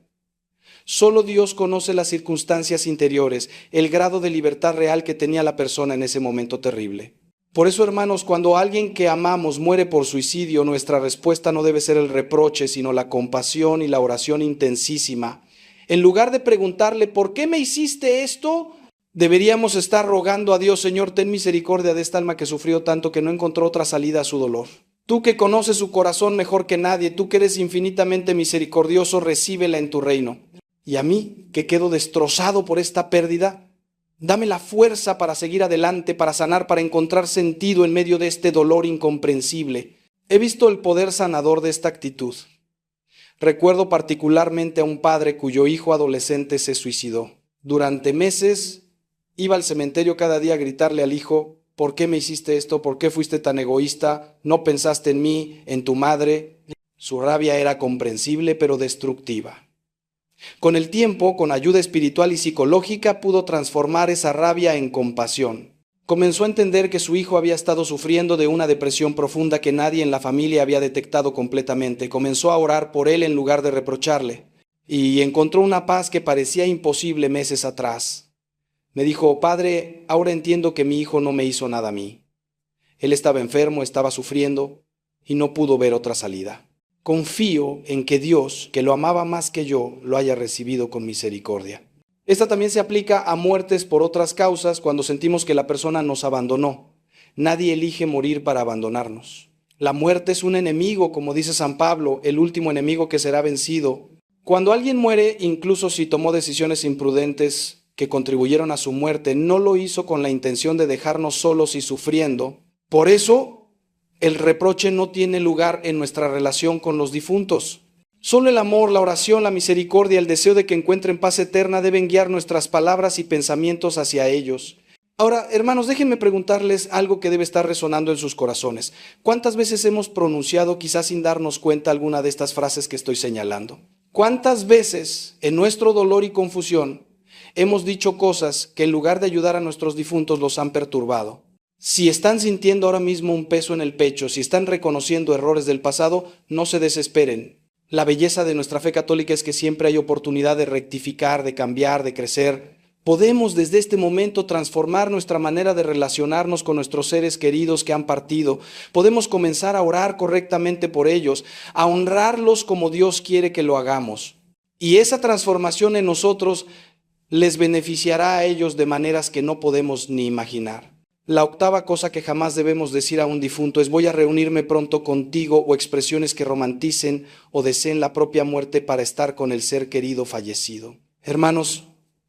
Solo Dios conoce las circunstancias interiores, el grado de libertad real que tenía la persona en ese momento terrible. Por eso, hermanos, cuando alguien que amamos muere por suicidio, nuestra respuesta no debe ser el reproche, sino la compasión y la oración intensísima. En lugar de preguntarle, ¿por qué me hiciste esto?, deberíamos estar rogando a Dios, Señor, ten misericordia de esta alma que sufrió tanto que no encontró otra salida a su dolor. Tú que conoces su corazón mejor que nadie, tú que eres infinitamente misericordioso, recíbela en tu reino. Y a mí, que quedo destrozado por esta pérdida, dame la fuerza para seguir adelante, para sanar, para encontrar sentido en medio de este dolor incomprensible. He visto el poder sanador de esta actitud. Recuerdo particularmente a un padre cuyo hijo adolescente se suicidó. Durante meses iba al cementerio cada día a gritarle al hijo, ¿por qué me hiciste esto? ¿Por qué fuiste tan egoísta? ¿No pensaste en mí, en tu madre? Su rabia era comprensible pero destructiva. Con el tiempo, con ayuda espiritual y psicológica, pudo transformar esa rabia en compasión. Comenzó a entender que su hijo había estado sufriendo de una depresión profunda que nadie en la familia había detectado completamente. Comenzó a orar por él en lugar de reprocharle. Y encontró una paz que parecía imposible meses atrás. Me dijo, Padre, ahora entiendo que mi hijo no me hizo nada a mí. Él estaba enfermo, estaba sufriendo y no pudo ver otra salida. Confío en que Dios, que lo amaba más que yo, lo haya recibido con misericordia. Esta también se aplica a muertes por otras causas cuando sentimos que la persona nos abandonó. Nadie elige morir para abandonarnos. La muerte es un enemigo, como dice San Pablo, el último enemigo que será vencido. Cuando alguien muere, incluso si tomó decisiones imprudentes que contribuyeron a su muerte, no lo hizo con la intención de dejarnos solos y sufriendo. Por eso, el reproche no tiene lugar en nuestra relación con los difuntos. Solo el amor, la oración, la misericordia, el deseo de que encuentren paz eterna deben guiar nuestras palabras y pensamientos hacia ellos. Ahora, hermanos, déjenme preguntarles algo que debe estar resonando en sus corazones. ¿Cuántas veces hemos pronunciado, quizás sin darnos cuenta, alguna de estas frases que estoy señalando? ¿Cuántas veces, en nuestro dolor y confusión, hemos dicho cosas que en lugar de ayudar a nuestros difuntos los han perturbado? Si están sintiendo ahora mismo un peso en el pecho, si están reconociendo errores del pasado, no se desesperen. La belleza de nuestra fe católica es que siempre hay oportunidad de rectificar, de cambiar, de crecer. Podemos desde este momento transformar nuestra manera de relacionarnos con nuestros seres queridos que han partido. Podemos comenzar a orar correctamente por ellos, a honrarlos como Dios quiere que lo hagamos. Y esa transformación en nosotros les beneficiará a ellos de maneras que no podemos ni imaginar. La octava cosa que jamás debemos decir a un difunto es: voy a reunirme pronto contigo, o expresiones que romanticen o deseen la propia muerte para estar con el ser querido fallecido. Hermanos,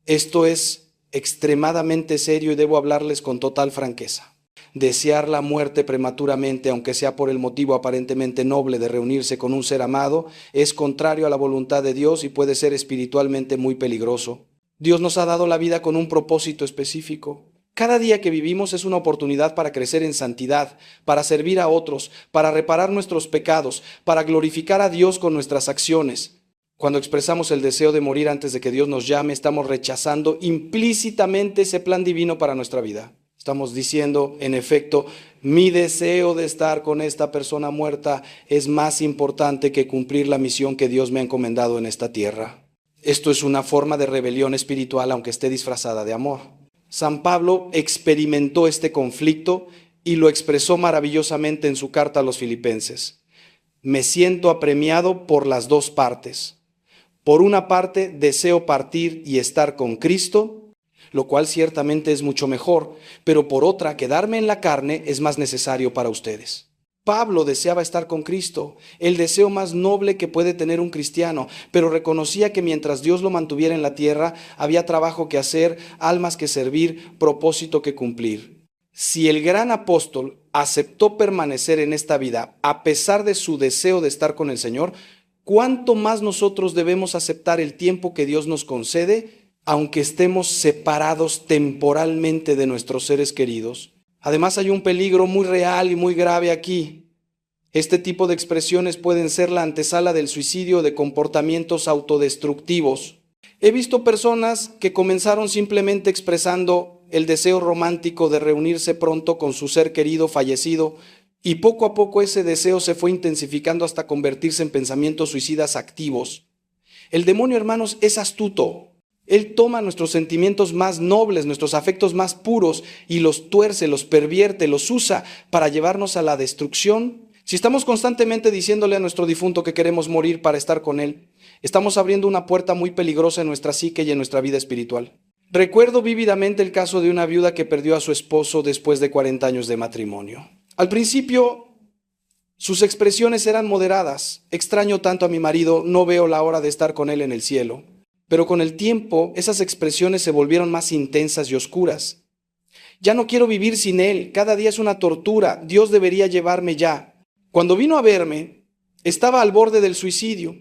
esto es extremadamente serio y debo hablarles con total franqueza. Desear la muerte prematuramente, aunque sea por el motivo aparentemente noble de reunirse con un ser amado, es contrario a la voluntad de Dios y puede ser espiritualmente muy peligroso. Dios nos ha dado la vida con un propósito específico. Cada día que vivimos es una oportunidad para crecer en santidad, para servir a otros, para reparar nuestros pecados, para glorificar a Dios con nuestras acciones. Cuando expresamos el deseo de morir antes de que Dios nos llame, estamos rechazando implícitamente ese plan divino para nuestra vida. Estamos diciendo, en efecto, mi deseo de estar con esta persona muerta es más importante que cumplir la misión que Dios me ha encomendado en esta tierra. Esto es una forma de rebelión espiritual, aunque esté disfrazada de amor. San Pablo experimentó este conflicto y lo expresó maravillosamente en su carta a los Filipenses. Me siento apremiado por las dos partes. Por una parte, deseo partir y estar con Cristo, lo cual ciertamente es mucho mejor, pero por otra, quedarme en la carne es más necesario para ustedes. Pablo deseaba estar con Cristo, el deseo más noble que puede tener un cristiano, pero reconocía que mientras Dios lo mantuviera en la tierra, había trabajo que hacer, almas que servir, propósito que cumplir. Si el gran apóstol aceptó permanecer en esta vida a pesar de su deseo de estar con el Señor, ¿cuánto más nosotros debemos aceptar el tiempo que Dios nos concede, aunque estemos separados temporalmente de nuestros seres queridos? Además, hay un peligro muy real y muy grave aquí. Este tipo de expresiones pueden ser la antesala del suicidio o de comportamientos autodestructivos. He visto personas que comenzaron simplemente expresando el deseo romántico de reunirse pronto con su ser querido fallecido, y poco a poco ese deseo se fue intensificando hasta convertirse en pensamientos suicidas activos. El demonio, hermanos, es astuto. Él toma nuestros sentimientos más nobles, nuestros afectos más puros, y los tuerce, los pervierte, los usa para llevarnos a la destrucción. Si estamos constantemente diciéndole a nuestro difunto que queremos morir para estar con él, estamos abriendo una puerta muy peligrosa en nuestra psique y en nuestra vida espiritual. Recuerdo vívidamente el caso de una viuda que perdió a su esposo después de 40 años de matrimonio. Al principio, sus expresiones eran moderadas. Extraño tanto a mi marido, no veo la hora de estar con él en el cielo. Pero con el tiempo, esas expresiones se volvieron más intensas y oscuras. Ya no quiero vivir sin él, cada día es una tortura, Dios debería llevarme ya. Cuando vino a verme, estaba al borde del suicidio.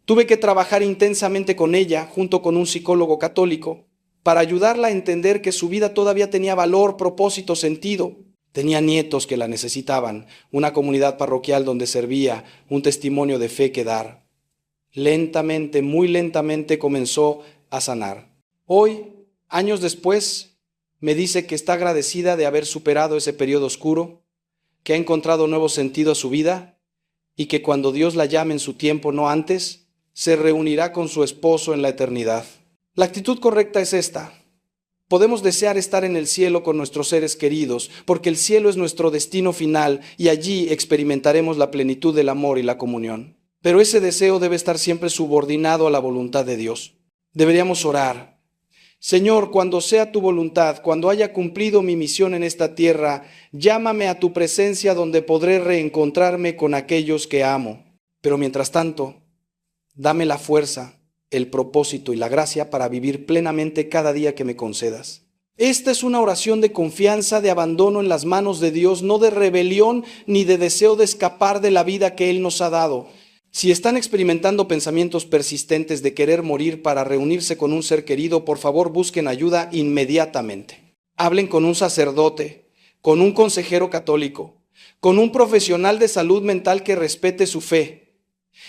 Tuve que trabajar intensamente con ella, junto con un psicólogo católico, para ayudarla a entender que su vida todavía tenía valor, propósito, sentido. Tenía nietos que la necesitaban, una comunidad parroquial donde servía, un testimonio de fe que dar. Lentamente, muy lentamente comenzó a sanar. Hoy, años después, me dice que está agradecida de haber superado ese periodo oscuro, que ha encontrado nuevo sentido a su vida y que cuando Dios la llame en su tiempo, no antes, se reunirá con su esposo en la eternidad. La actitud correcta es esta. Podemos desear estar en el cielo con nuestros seres queridos, porque el cielo es nuestro destino final y allí experimentaremos la plenitud del amor y la comunión. Pero ese deseo debe estar siempre subordinado a la voluntad de Dios. Deberíamos orar. Señor, cuando sea tu voluntad, cuando haya cumplido mi misión en esta tierra, llámame a tu presencia donde podré reencontrarme con aquellos que amo. Pero mientras tanto, Dame la fuerza, el propósito y la gracia para vivir plenamente cada día que me concedas. Esta es una oración de confianza, de abandono en las manos de Dios, no de rebelión ni de deseo de escapar de la vida que Él nos ha dado. Si están experimentando pensamientos persistentes de querer morir para reunirse con un ser querido, por favor busquen ayuda inmediatamente. Hablen con un sacerdote, con un consejero católico, con un profesional de salud mental que respete su fe.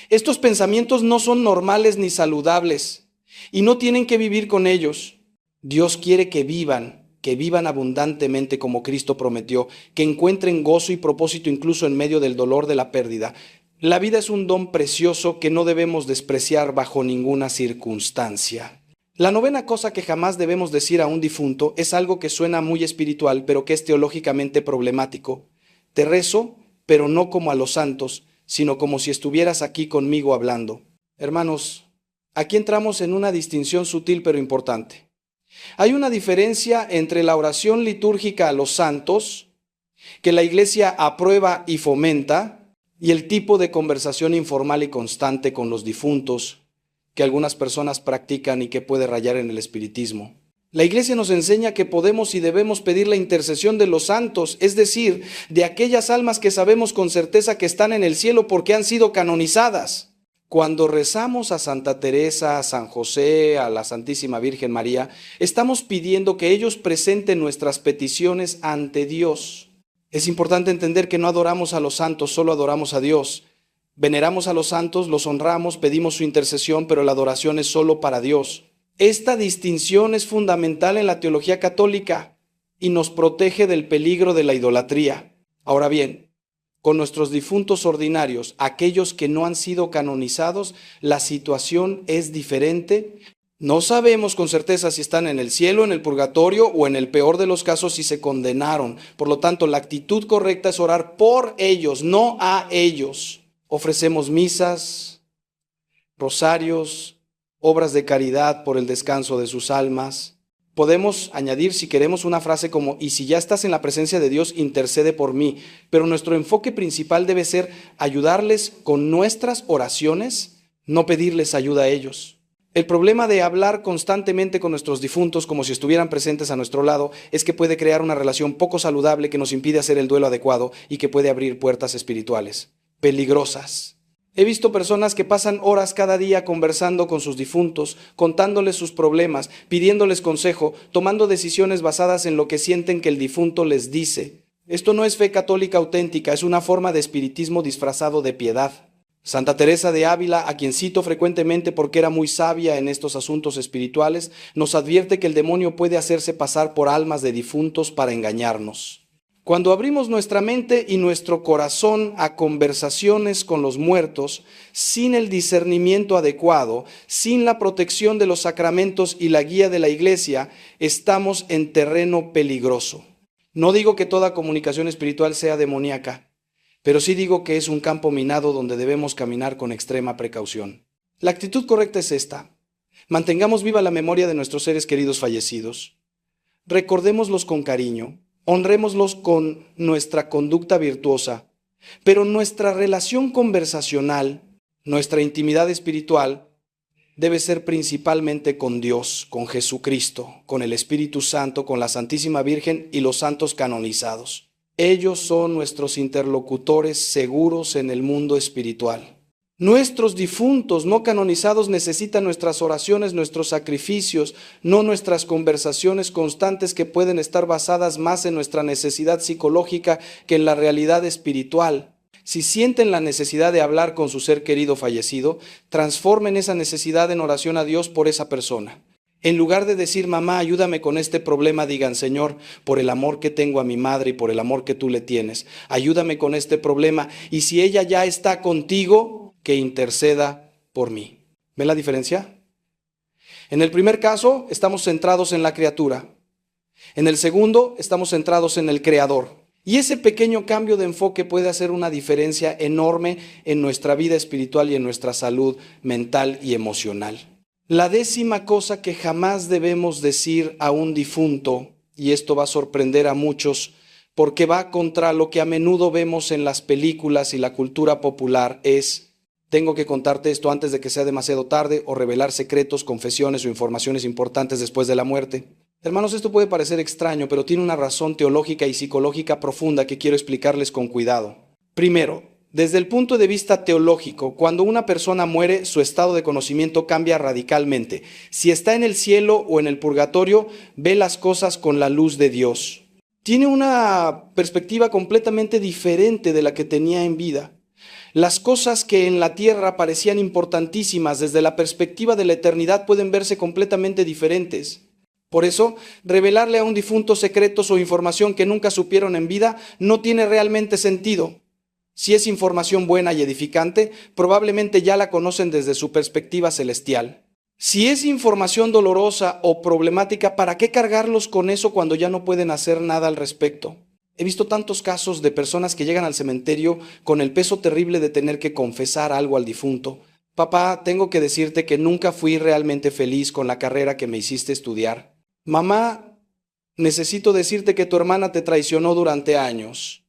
Estos pensamientos no son normales ni saludables y no tienen que vivir con ellos. Dios quiere que vivan abundantemente como Cristo prometió, que encuentren gozo y propósito incluso en medio del dolor de la pérdida. La vida es un don precioso que no debemos despreciar bajo ninguna circunstancia. La novena cosa que jamás debemos decir a un difunto es algo que suena muy espiritual, pero que es teológicamente problemático. Te rezo, pero no como a los santos, sino como si estuvieras aquí conmigo hablando. Hermanos, aquí entramos en una distinción sutil pero importante. Hay una diferencia entre la oración litúrgica a los santos, que la Iglesia aprueba y fomenta, y el tipo de conversación informal y constante con los difuntos que algunas personas practican y que puede rayar en el espiritismo. La Iglesia nos enseña que podemos y debemos pedir la intercesión de los santos, es decir, de aquellas almas que sabemos con certeza que están en el cielo porque han sido canonizadas. Cuando rezamos a Santa Teresa, a San José, a la Santísima Virgen María, estamos pidiendo que ellos presenten nuestras peticiones ante Dios. Es importante entender que no adoramos a los santos, solo adoramos a Dios. Veneramos a los santos, los honramos, pedimos su intercesión, pero la adoración es solo para Dios. Esta distinción es fundamental en la teología católica y nos protege del peligro de la idolatría. Ahora bien, con nuestros difuntos ordinarios, aquellos que no han sido canonizados, la situación es diferente. No sabemos con certeza si están en el cielo, en el purgatorio o en el peor de los casos si se condenaron. Por lo tanto, la actitud correcta es orar por ellos, no a ellos. Ofrecemos misas, rosarios, obras de caridad por el descanso de sus almas. Podemos añadir, si queremos, una frase como, y si ya estás en la presencia de Dios, intercede por mí. Pero nuestro enfoque principal debe ser ayudarles con nuestras oraciones, no pedirles ayuda a ellos. El problema de hablar constantemente con nuestros difuntos como si estuvieran presentes a nuestro lado es que puede crear una relación poco saludable que nos impide hacer el duelo adecuado y que puede abrir puertas espirituales peligrosas. He visto personas que pasan horas cada día conversando con sus difuntos, contándoles sus problemas, pidiéndoles consejo, tomando decisiones basadas en lo que sienten que el difunto les dice. Esto no es fe católica auténtica, es una forma de espiritismo disfrazado de piedad. Santa Teresa de Ávila, a quien cito frecuentemente porque era muy sabia en estos asuntos espirituales, nos advierte que el demonio puede hacerse pasar por almas de difuntos para engañarnos. Cuando abrimos nuestra mente y nuestro corazón a conversaciones con los muertos, sin el discernimiento adecuado, sin la protección de los sacramentos y la guía de la Iglesia, estamos en terreno peligroso. No digo que toda comunicación espiritual sea demoníaca, pero sí digo que es un campo minado donde debemos caminar con extrema precaución. La actitud correcta es esta: mantengamos viva la memoria de nuestros seres queridos fallecidos, recordémoslos con cariño, honrémoslos con nuestra conducta virtuosa, pero nuestra relación conversacional, nuestra intimidad espiritual, debe ser principalmente con Dios, con Jesucristo, con el Espíritu Santo, con la Santísima Virgen y los santos canonizados. Ellos son nuestros interlocutores seguros en el mundo espiritual. Nuestros difuntos no canonizados necesitan nuestras oraciones, nuestros sacrificios, no nuestras conversaciones constantes que pueden estar basadas más en nuestra necesidad psicológica que en la realidad espiritual. Si sienten la necesidad de hablar con su ser querido fallecido, transformen esa necesidad en oración a Dios por esa persona. En lugar de decir, mamá, ayúdame con este problema, digan, Señor, por el amor que tengo a mi madre y por el amor que tú le tienes, ayúdame con este problema. Y si ella ya está contigo, que interceda por mí. ¿Ven la diferencia? En el primer caso, estamos centrados en la criatura. En el segundo, estamos centrados en el Creador. Y ese pequeño cambio de enfoque puede hacer una diferencia enorme en nuestra vida espiritual y en nuestra salud mental y emocional. La 10ª cosa que jamás debemos decir a un difunto, y esto va a sorprender a muchos, porque va contra lo que a menudo vemos en las películas y la cultura popular, es: Tengo que contarte esto antes de que sea demasiado tarde o revelar secretos, confesiones o informaciones importantes después de la muerte. Hermanos, esto puede parecer extraño, pero tiene una razón teológica y psicológica profunda que quiero explicarles con cuidado. Primero, desde el punto de vista teológico, cuando una persona muere, su estado de conocimiento cambia radicalmente. Si está en el cielo o en el purgatorio, ve las cosas con la luz de Dios. Tiene una perspectiva completamente diferente de la que tenía en vida. Las cosas que en la tierra parecían importantísimas desde la perspectiva de la eternidad pueden verse completamente diferentes. Por eso, revelarle a un difunto secretos o información que nunca supieron en vida no tiene realmente sentido. Si es información buena y edificante, probablemente ya la conocen desde su perspectiva celestial. Si es información dolorosa o problemática, ¿para qué cargarlos con eso cuando ya no pueden hacer nada al respecto? He visto tantos casos de personas que llegan al cementerio con el peso terrible de tener que confesar algo al difunto. Papá, tengo que decirte que nunca fui realmente feliz con la carrera que me hiciste estudiar. Mamá, necesito decirte que tu hermana te traicionó durante años.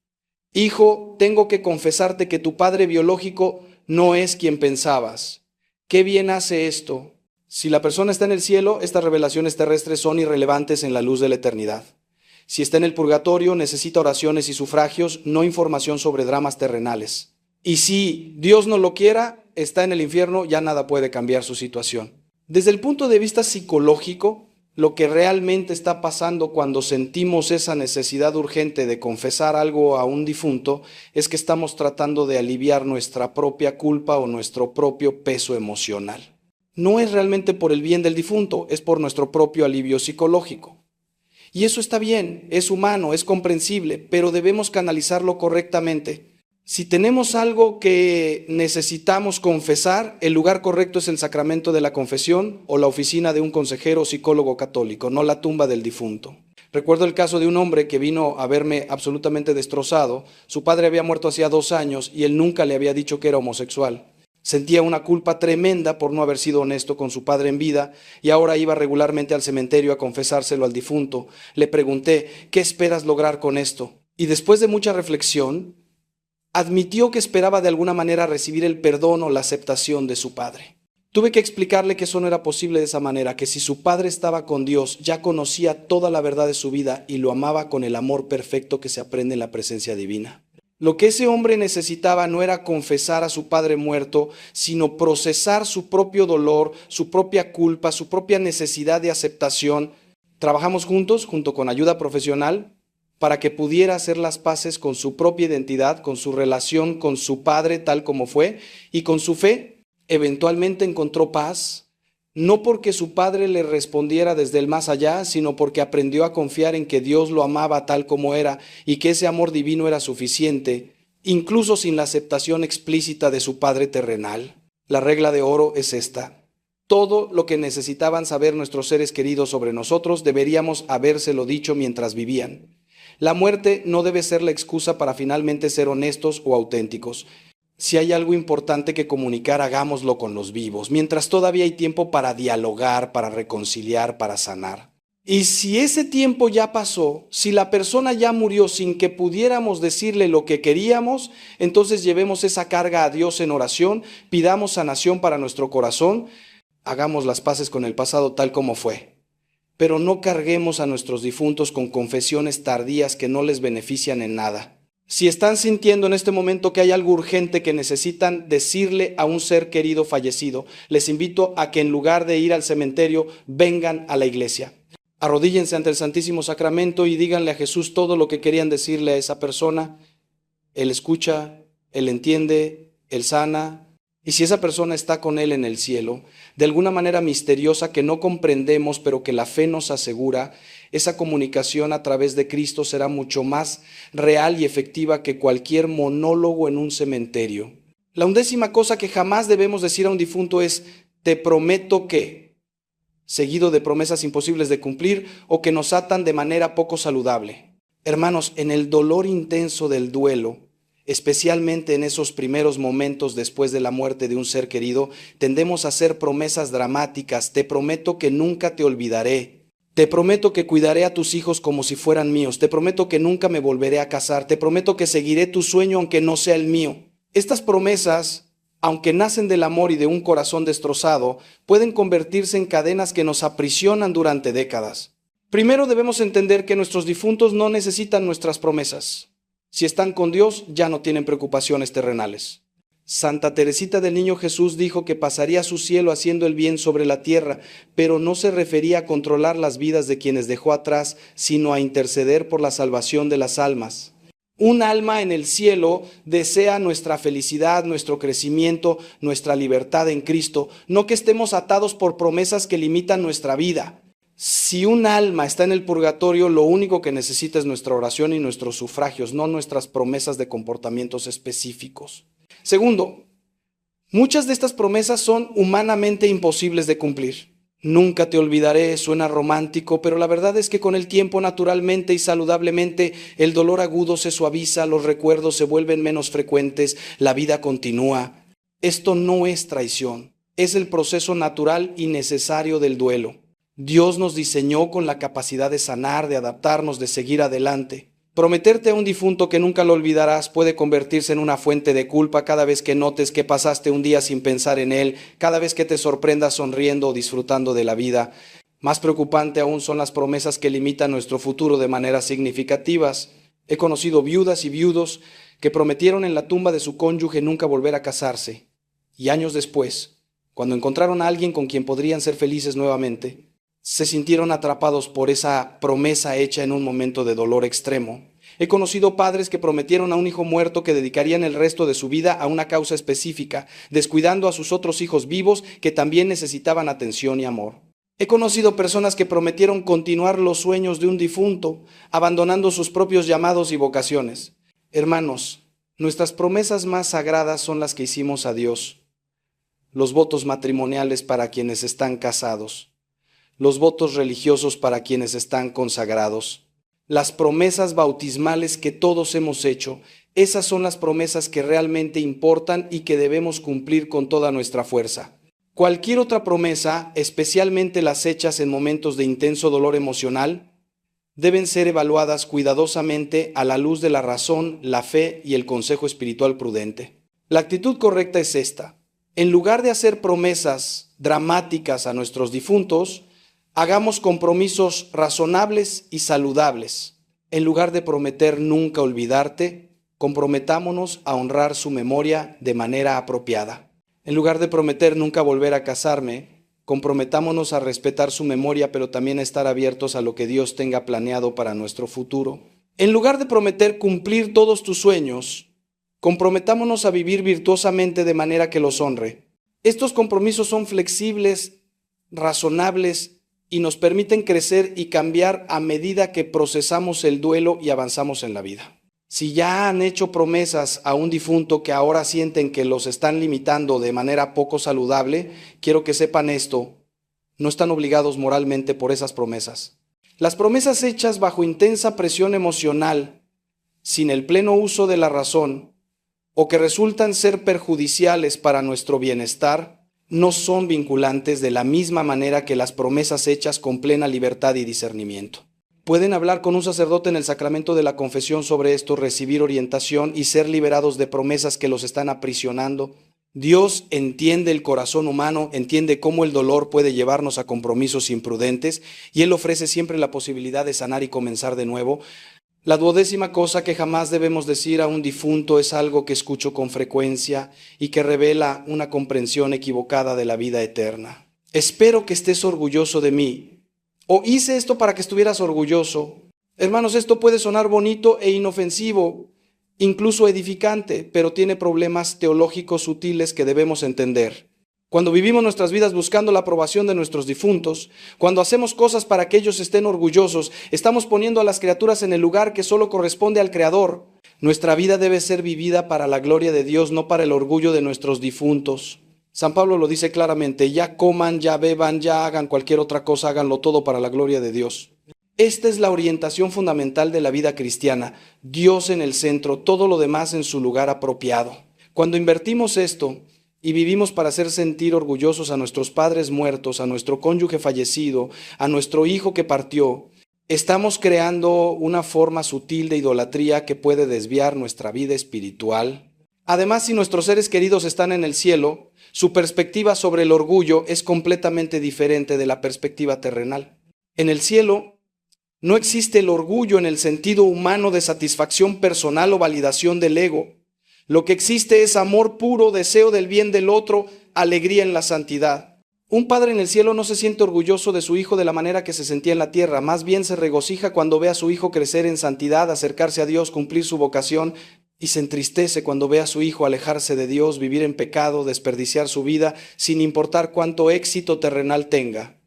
Hijo, tengo que confesarte que tu padre biológico no es quien pensabas. ¿Qué bien hace esto? Si la persona está en el cielo, estas revelaciones terrestres son irrelevantes en la luz de la eternidad. Si está en el purgatorio, necesita oraciones y sufragios, no información sobre dramas terrenales. Y si Dios no lo quiera, está en el infierno, ya nada puede cambiar su situación. Desde el punto de vista psicológico, lo que realmente está pasando cuando sentimos esa necesidad urgente de confesar algo a un difunto es que estamos tratando de aliviar nuestra propia culpa o nuestro propio peso emocional. No es realmente por el bien del difunto, es por nuestro propio alivio psicológico. Y eso está bien, es humano, es comprensible, pero debemos canalizarlo correctamente. Si tenemos algo que necesitamos confesar, el lugar correcto es el sacramento de la confesión o la oficina de un consejero o psicólogo católico, no la tumba del difunto. Recuerdo el caso de un hombre que vino a verme absolutamente destrozado. Su padre había muerto hacía 2 años y él nunca le había dicho que era homosexual. Sentía una culpa tremenda por no haber sido honesto con su padre en vida y ahora iba regularmente al cementerio a confesárselo al difunto. Le pregunté, ¿qué esperas lograr con esto? Y después de mucha reflexión, admitió que esperaba de alguna manera recibir el perdón o la aceptación de su padre. Tuve que explicarle que eso no era posible de esa manera, que si su padre estaba con Dios, ya conocía toda la verdad de su vida y lo amaba con el amor perfecto que se aprende en la presencia divina. Lo que ese hombre necesitaba no era confesar a su padre muerto, sino procesar su propio dolor, su propia culpa, su propia necesidad de aceptación. Trabajamos juntos, junto con ayuda profesional, para que pudiera hacer las paces con su propia identidad, con su relación con su padre tal como fue, y con su fe. Eventualmente encontró paz, no porque su padre le respondiera desde el más allá, sino porque aprendió a confiar en que Dios lo amaba tal como era y que ese amor divino era suficiente, incluso sin la aceptación explícita de su padre terrenal. La regla de oro es esta: todo lo que necesitaban saber nuestros seres queridos sobre nosotros deberíamos habérselo dicho mientras vivían. La muerte no debe ser la excusa para finalmente ser honestos o auténticos. Si hay algo importante que comunicar, hagámoslo con los vivos, mientras todavía hay tiempo para dialogar, para reconciliar, para sanar. Y si ese tiempo ya pasó, si la persona ya murió sin que pudiéramos decirle lo que queríamos, entonces llevemos esa carga a Dios en oración, pidamos sanación para nuestro corazón, hagamos las paces con el pasado tal como fue. Pero no carguemos a nuestros difuntos con confesiones tardías que no les benefician en nada. Si están sintiendo en este momento que hay algo urgente que necesitan decirle a un ser querido fallecido, les invito a que en lugar de ir al cementerio, vengan a la iglesia. Arrodíllense ante el Santísimo Sacramento y díganle a Jesús todo lo que querían decirle a esa persona. Él escucha, Él entiende, Él sana. Y si esa persona está con Él en el cielo, de alguna manera misteriosa que no comprendemos, pero que la fe nos asegura, esa comunicación a través de Cristo será mucho más real y efectiva que cualquier monólogo en un cementerio. La 11ª cosa que jamás debemos decir a un difunto es: te prometo que, seguido de promesas imposibles de cumplir o que nos atan de manera poco saludable. Hermanos, en el dolor intenso del duelo, especialmente en esos primeros momentos después de la muerte de un ser querido, tendemos a hacer promesas dramáticas. Te prometo que nunca te olvidaré. Te prometo que cuidaré a tus hijos como si fueran míos. Te prometo que nunca me volveré a casar. Te prometo que seguiré tu sueño aunque no sea el mío. Estas promesas aunque nacen del amor y de un corazón destrozado, pueden convertirse en cadenas que nos aprisionan durante décadas. Primero debemos entender que nuestros difuntos no necesitan nuestras promesas. Si están con Dios, ya no tienen preocupaciones terrenales. Santa Teresita del Niño Jesús dijo que pasaría su cielo haciendo el bien sobre la tierra, pero no se refería a controlar las vidas de quienes dejó atrás, sino a interceder por la salvación de las almas. Un alma en el cielo desea nuestra felicidad, nuestro crecimiento, nuestra libertad en Cristo, no que estemos atados por promesas que limitan nuestra vida. Si un alma está en el purgatorio, lo único que necesita es nuestra oración y nuestros sufragios, no nuestras promesas de comportamientos específicos. Segundo, muchas de estas promesas son humanamente imposibles de cumplir. Nunca te olvidaré, suena romántico, pero la verdad es que con el tiempo, naturalmente y saludablemente, el dolor agudo se suaviza, los recuerdos se vuelven menos frecuentes, la vida continúa. Esto no es traición, es el proceso natural y necesario del duelo. Dios nos diseñó con la capacidad de sanar, de adaptarnos, de seguir adelante. Prometerte a un difunto que nunca lo olvidarás puede convertirse en una fuente de culpa cada vez que notes que pasaste un día sin pensar en él, cada vez que te sorprendas sonriendo o disfrutando de la vida. Más preocupante aún son las promesas que limitan nuestro futuro de maneras significativas. He conocido viudas y viudos que prometieron en la tumba de su cónyuge nunca volver a casarse. Y años después, cuando encontraron a alguien con quien podrían ser felices nuevamente, se sintieron atrapados por esa promesa hecha en un momento de dolor extremo. He conocido padres que prometieron a un hijo muerto que dedicarían el resto de su vida a una causa específica, descuidando a sus otros hijos vivos que también necesitaban atención y amor. He conocido personas que prometieron continuar los sueños de un difunto, abandonando sus propios llamados y vocaciones. Hermanos, nuestras promesas más sagradas son las que hicimos a Dios. Los votos matrimoniales para quienes están casados. Los votos religiosos para quienes están consagrados, las promesas bautismales que todos hemos hecho, esas son las promesas que realmente importan y que debemos cumplir con toda nuestra fuerza. Cualquier otra promesa, especialmente las hechas en momentos de intenso dolor emocional, deben ser evaluadas cuidadosamente a la luz de la razón, la fe y el consejo espiritual prudente. La actitud correcta es esta: en lugar de hacer promesas dramáticas a nuestros difuntos, hagamos compromisos razonables y saludables. En lugar de prometer nunca olvidarte, comprometámonos a honrar su memoria de manera apropiada. En lugar de prometer nunca volver a casarme, comprometámonos a respetar su memoria, pero también a estar abiertos a lo que Dios tenga planeado para nuestro futuro. En lugar de prometer cumplir todos tus sueños, comprometámonos a vivir virtuosamente de manera que los honre. Estos compromisos son flexibles, razonables y nos permiten crecer y cambiar a medida que procesamos el duelo y avanzamos en la vida. Si ya han hecho promesas a un difunto que ahora sienten que los están limitando de manera poco saludable, quiero que sepan esto: no están obligados moralmente por esas promesas. Las promesas hechas bajo intensa presión emocional, sin el pleno uso de la razón, o que resultan ser perjudiciales para nuestro bienestar, no son vinculantes de la misma manera que las promesas hechas con plena libertad y discernimiento. Pueden hablar con un sacerdote en el sacramento de la confesión sobre esto, recibir orientación y ser liberados de promesas que los están aprisionando. Dios entiende el corazón humano, entiende cómo el dolor puede llevarnos a compromisos imprudentes y Él ofrece siempre la posibilidad de sanar y comenzar de nuevo. La 12ª cosa que jamás debemos decir a un difunto es algo que escucho con frecuencia y que revela una comprensión equivocada de la vida eterna. Espero que estés orgulloso de mí. O hice esto para que estuvieras orgulloso. Hermanos, esto puede sonar bonito e inofensivo, incluso edificante, pero tiene problemas teológicos sutiles que debemos entender. Cuando vivimos nuestras vidas buscando la aprobación de nuestros difuntos, cuando hacemos cosas para que ellos estén orgullosos, estamos poniendo a las criaturas en el lugar que solo corresponde al Creador. Nuestra vida debe ser vivida para la gloria de Dios, no para el orgullo de nuestros difuntos. San Pablo lo dice claramente: ya coman, ya beban, ya hagan cualquier otra cosa, háganlo todo para la gloria de Dios. Esta es la orientación fundamental de la vida cristiana: Dios en el centro, todo lo demás en su lugar apropiado. Cuando invertimos esto y vivimos para hacer sentir orgullosos a nuestros padres muertos, a nuestro cónyuge fallecido, a nuestro hijo que partió, estamos creando una forma sutil de idolatría que puede desviar nuestra vida espiritual. Además, si nuestros seres queridos están en el cielo, su perspectiva sobre el orgullo es completamente diferente de la perspectiva terrenal. En el cielo no existe el orgullo en el sentido humano de satisfacción personal o validación del ego. Lo que existe es amor puro, deseo del bien del otro, alegría en la santidad. Un padre en el cielo no se siente orgulloso de su hijo de la manera que se sentía en la tierra, más bien se regocija cuando ve a su hijo crecer en santidad, acercarse a Dios, cumplir su vocación, y se entristece cuando ve a su hijo alejarse de Dios, vivir en pecado, desperdiciar su vida, sin importar cuánto éxito terrenal tenga.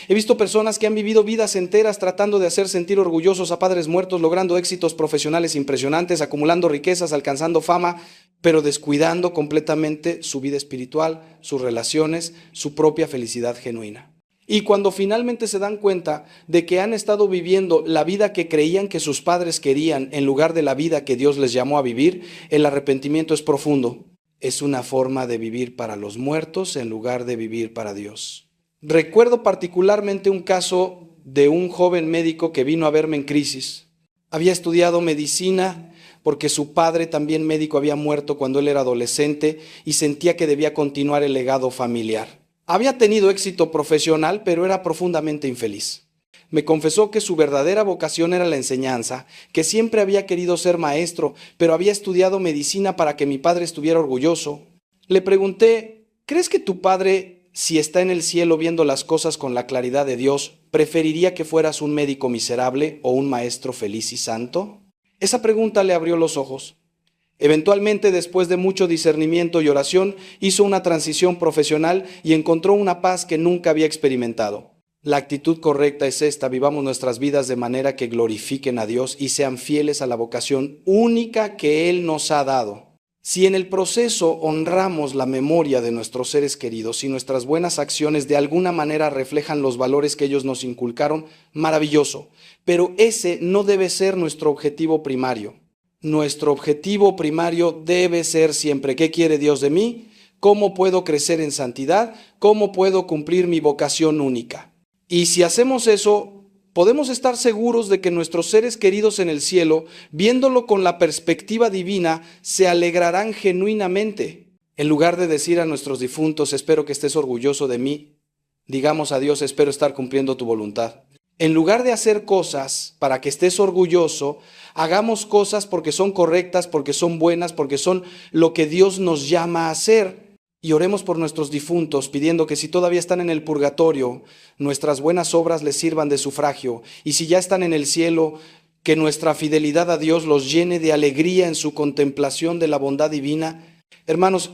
He visto personas que han vivido vidas enteras tratando de hacer sentir orgullosos a padres muertos, logrando éxitos profesionales impresionantes, acumulando riquezas, alcanzando fama, pero descuidando completamente su vida espiritual, sus relaciones, su propia felicidad genuina. Y cuando finalmente se dan cuenta de que han estado viviendo la vida que creían que sus padres querían en lugar de la vida que Dios les llamó a vivir, el arrepentimiento es profundo. Es una forma de vivir para los muertos en lugar de vivir para Dios. Recuerdo particularmente un caso de un joven médico que vino a verme en crisis. Había estudiado medicina porque su padre, también médico, había muerto cuando él era adolescente y sentía que debía continuar el legado familiar. Había tenido éxito profesional, pero era profundamente infeliz. Me confesó que su verdadera vocación era la enseñanza, que siempre había querido ser maestro, pero había estudiado medicina para que mi padre estuviera orgulloso. Le pregunté, ¿crees que tu padre, si está en el cielo viendo las cosas con la claridad de Dios, preferiría que fueras un médico miserable o un maestro feliz y santo? Esa pregunta le abrió los ojos. Eventualmente, después de mucho discernimiento y oración, hizo una transición profesional y encontró una paz que nunca había experimentado. La actitud correcta es esta: vivamos nuestras vidas de manera que glorifiquen a Dios y sean fieles a la vocación única que Él nos ha dado. Si en el proceso honramos la memoria de nuestros seres queridos y nuestras buenas acciones de alguna manera reflejan los valores que ellos nos inculcaron, maravilloso. Pero ese no debe ser nuestro objetivo primario. Nuestro objetivo primario debe ser siempre: ¿qué quiere Dios de mí? ¿Cómo puedo crecer en santidad? ¿Cómo puedo cumplir mi vocación única? Y si hacemos eso, podemos estar seguros de que nuestros seres queridos en el cielo, viéndolo con la perspectiva divina, se alegrarán genuinamente. En lugar de decir a nuestros difuntos, espero que estés orgulloso de mí, digamos a Dios, espero estar cumpliendo tu voluntad. En lugar de hacer cosas para que estés orgulloso, hagamos cosas porque son correctas, porque son buenas, porque son lo que Dios nos llama a hacer. Y oremos por nuestros difuntos, pidiendo que si todavía están en el purgatorio, nuestras buenas obras les sirvan de sufragio. Y si ya están en el cielo, que nuestra fidelidad a Dios los llene de alegría en su contemplación de la bondad divina. Hermanos,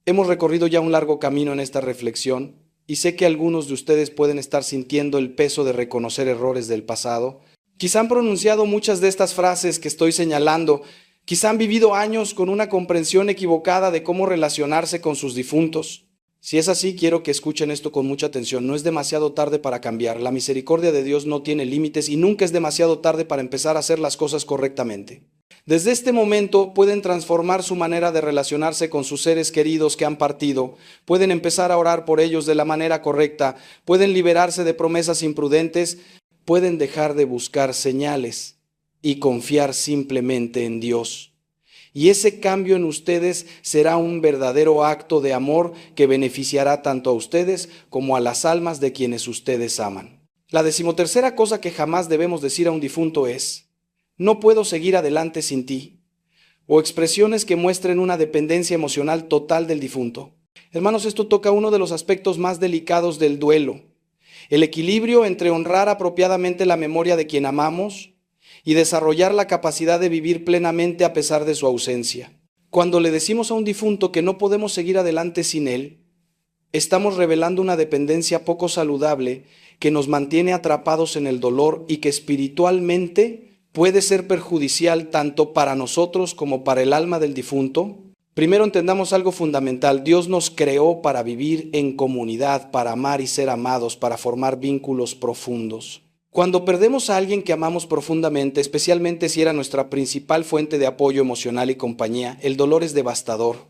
hemos recorrido ya un largo camino en esta reflexión. Y sé que algunos de ustedes pueden estar sintiendo el peso de reconocer errores del pasado. Quizá han pronunciado muchas de estas frases que estoy señalando. Quizá han vivido años con una comprensión equivocada de cómo relacionarse con sus difuntos. Si es así, quiero que escuchen esto con mucha atención. No es demasiado tarde para cambiar. La misericordia de Dios no tiene límites y nunca es demasiado tarde para empezar a hacer las cosas correctamente. Desde este momento pueden transformar su manera de relacionarse con sus seres queridos que han partido, pueden empezar a orar por ellos de la manera correcta, pueden liberarse de promesas imprudentes, pueden dejar de buscar señales y confiar simplemente en Dios. Y ese cambio en ustedes será un verdadero acto de amor que beneficiará tanto a ustedes como a las almas de quienes ustedes aman. La 13ª cosa que jamás debemos decir a un difunto es: no puedo seguir adelante sin ti, o expresiones que muestren una dependencia emocional total del difunto. Hermanos, esto toca uno de los aspectos más delicados del duelo: el equilibrio entre honrar apropiadamente la memoria de quien amamos y desarrollar la capacidad de vivir plenamente a pesar de su ausencia. Cuando le decimos a un difunto que no podemos seguir adelante sin él, estamos revelando una dependencia poco saludable que nos mantiene atrapados en el dolor y que espiritualmente puede ser perjudicial tanto para nosotros como para el alma del difunto. Primero entendamos algo fundamental: Dios nos creó para vivir en comunidad, para amar y ser amados, para formar vínculos profundos. Cuando perdemos a alguien que amamos profundamente, especialmente si era nuestra principal fuente de apoyo emocional y compañía, el dolor es devastador.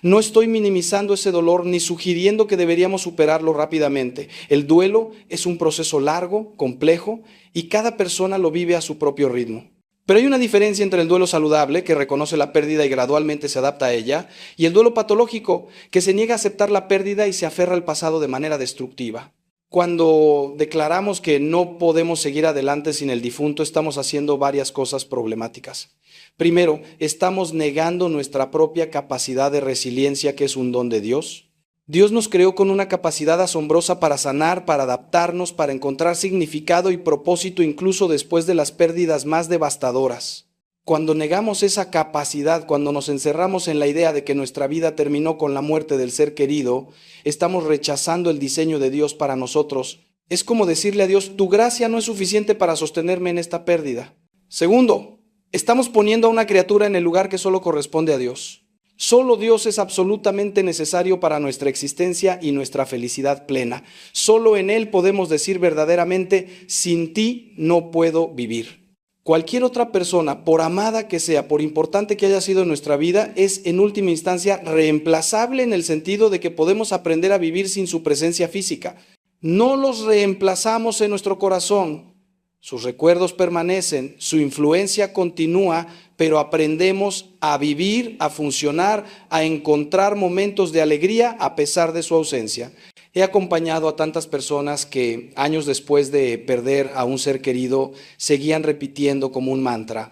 No estoy minimizando ese dolor ni sugiriendo que deberíamos superarlo rápidamente. El duelo es un proceso largo, complejo, y cada persona lo vive a su propio ritmo. Pero hay una diferencia entre el duelo saludable, que reconoce la pérdida y gradualmente se adapta a ella, y el duelo patológico, que se niega a aceptar la pérdida y se aferra al pasado de manera destructiva. Cuando declaramos que no podemos seguir adelante sin el difunto, estamos haciendo varias cosas problemáticas. Primero, estamos negando nuestra propia capacidad de resiliencia, que es un don de Dios. Dios nos creó con una capacidad asombrosa para sanar, para adaptarnos, para encontrar significado y propósito incluso después de las pérdidas más devastadoras. Cuando negamos esa capacidad, cuando nos encerramos en la idea de que nuestra vida terminó con la muerte del ser querido, estamos rechazando el diseño de Dios para nosotros. Es como decirle a Dios: tu gracia no es suficiente para sostenerme en esta pérdida. Segundo, estamos poniendo a una criatura en el lugar que solo corresponde a Dios. Solo Dios es absolutamente necesario para nuestra existencia y nuestra felicidad plena. Solo en Él podemos decir verdaderamente: sin ti no puedo vivir. Cualquier otra persona, por amada que sea, por importante que haya sido en nuestra vida, es en última instancia reemplazable, en el sentido de que podemos aprender a vivir sin su presencia física. No los reemplazamos en nuestro corazón. Sus recuerdos permanecen, su influencia continúa, pero aprendemos a vivir, a funcionar, a encontrar momentos de alegría a pesar de su ausencia. He acompañado a tantas personas que años después de perder a un ser querido seguían repitiendo como un mantra: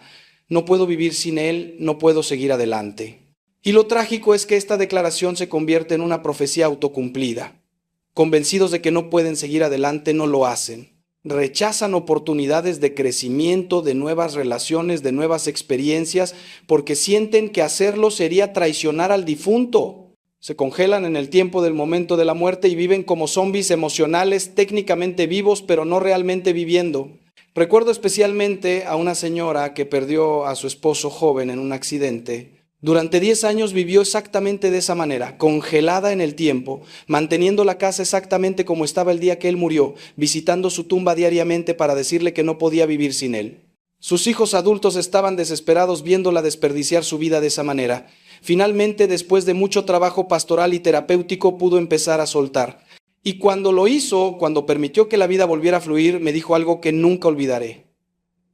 no puedo vivir sin él, no puedo seguir adelante. Y lo trágico es que esta declaración se convierte en una profecía autocumplida. Convencidos de que no pueden seguir adelante, no lo hacen. Rechazan oportunidades de crecimiento, de nuevas relaciones, de nuevas experiencias, porque sienten que hacerlo sería traicionar al difunto. Se congelan en el tiempo del momento de la muerte y viven como zombies emocionales, técnicamente vivos, pero no realmente viviendo. Recuerdo especialmente a una señora que perdió a su esposo joven en un accidente. Durante 10 años vivió exactamente de esa manera, congelada en el tiempo, manteniendo la casa exactamente como estaba el día que él murió, visitando su tumba diariamente para decirle que no podía vivir sin él. Sus hijos adultos estaban desesperados viéndola desperdiciar su vida de esa manera. Finalmente, después de mucho trabajo pastoral y terapéutico, pudo empezar a soltar. Y cuando lo hizo, cuando permitió que la vida volviera a fluir, me dijo algo que nunca olvidaré: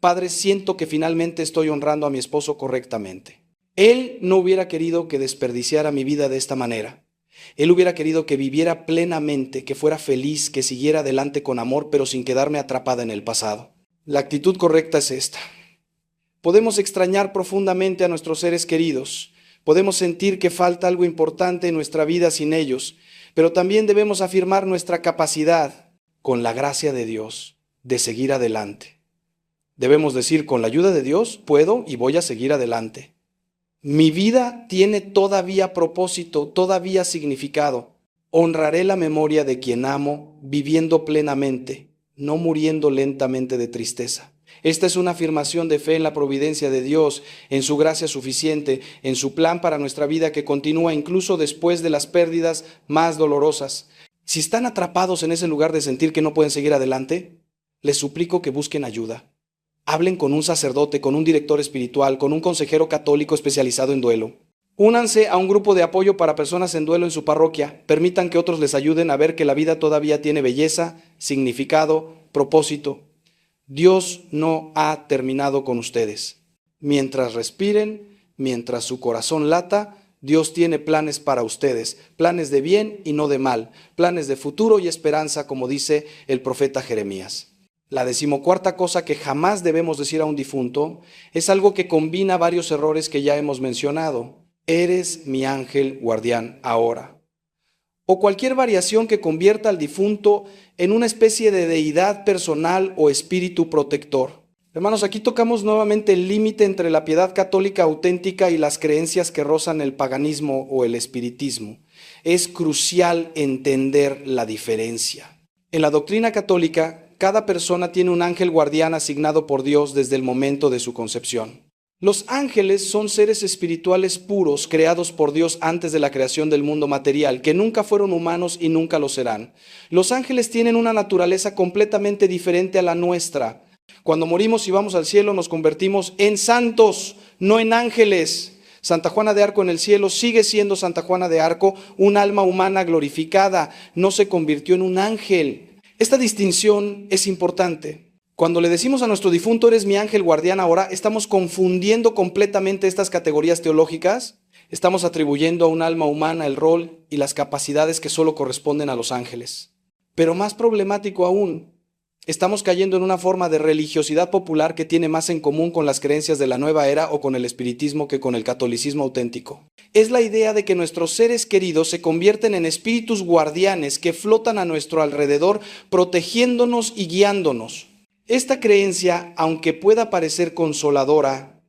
Padre, siento que finalmente estoy honrando a mi esposo correctamente. Él no hubiera querido que desperdiciara mi vida de esta manera. Él hubiera querido que viviera plenamente, que fuera feliz, que siguiera adelante con amor, pero sin quedarme atrapada en el pasado. La actitud correcta es esta. Podemos extrañar profundamente a nuestros seres queridos. Podemos sentir que falta algo importante en nuestra vida sin ellos, pero también debemos afirmar nuestra capacidad, con la gracia de Dios, de seguir adelante. Debemos decir: con la ayuda de Dios puedo y voy a seguir adelante. Mi vida tiene todavía propósito, todavía significado. Honraré la memoria de quien amo, viviendo plenamente, no muriendo lentamente de tristeza. Esta es una afirmación de fe en la providencia de Dios, en su gracia suficiente, en su plan para nuestra vida que continúa incluso después de las pérdidas más dolorosas. Si están atrapados en ese lugar de sentir que no pueden seguir adelante, les suplico que busquen ayuda. Hablen con un sacerdote, con un director espiritual, con un consejero católico especializado en duelo. Únanse a un grupo de apoyo para personas en duelo en su parroquia. Permitan que otros les ayuden a ver que la vida todavía tiene belleza, significado, propósito. Dios no ha terminado con ustedes. Mientras respiren, mientras su corazón lata, Dios tiene planes para ustedes, planes de bien y no de mal, planes de futuro y esperanza, como dice el profeta Jeremías. La 14ª cosa que jamás debemos decir a un difunto es algo que combina varios errores que ya hemos mencionado. Eres mi ángel guardián ahora. O cualquier variación que convierta al difunto en una especie de deidad personal o espíritu protector. Hermanos, aquí tocamos nuevamente el límite entre la piedad católica auténtica y las creencias que rozan el paganismo o el espiritismo. Es crucial entender la diferencia. En la doctrina católica, cada persona tiene un ángel guardián asignado por Dios desde el momento de su concepción. Los ángeles son seres espirituales puros creados por Dios antes de la creación del mundo material, que nunca fueron humanos y nunca lo serán. Los ángeles tienen una naturaleza completamente diferente a la nuestra. Cuando morimos y vamos al cielo nos convertimos en santos, no en ángeles. Santa Juana de Arco en el cielo sigue siendo Santa Juana de Arco, un alma humana glorificada, no se convirtió en un ángel. Esta distinción es importante. Cuando le decimos a nuestro difunto, eres mi ángel guardián ahora, estamos confundiendo completamente estas categorías teológicas. Estamos atribuyendo a un alma humana el rol y las capacidades que solo corresponden a los ángeles. Pero más problemático aún, estamos cayendo en una forma de religiosidad popular que tiene más en común con las creencias de la nueva era o con el espiritismo que con el catolicismo auténtico. Es la idea de que nuestros seres queridos se convierten en espíritus guardianes que flotan a nuestro alrededor, protegiéndonos y guiándonos. Esta creencia, aunque pueda parecer consoladora,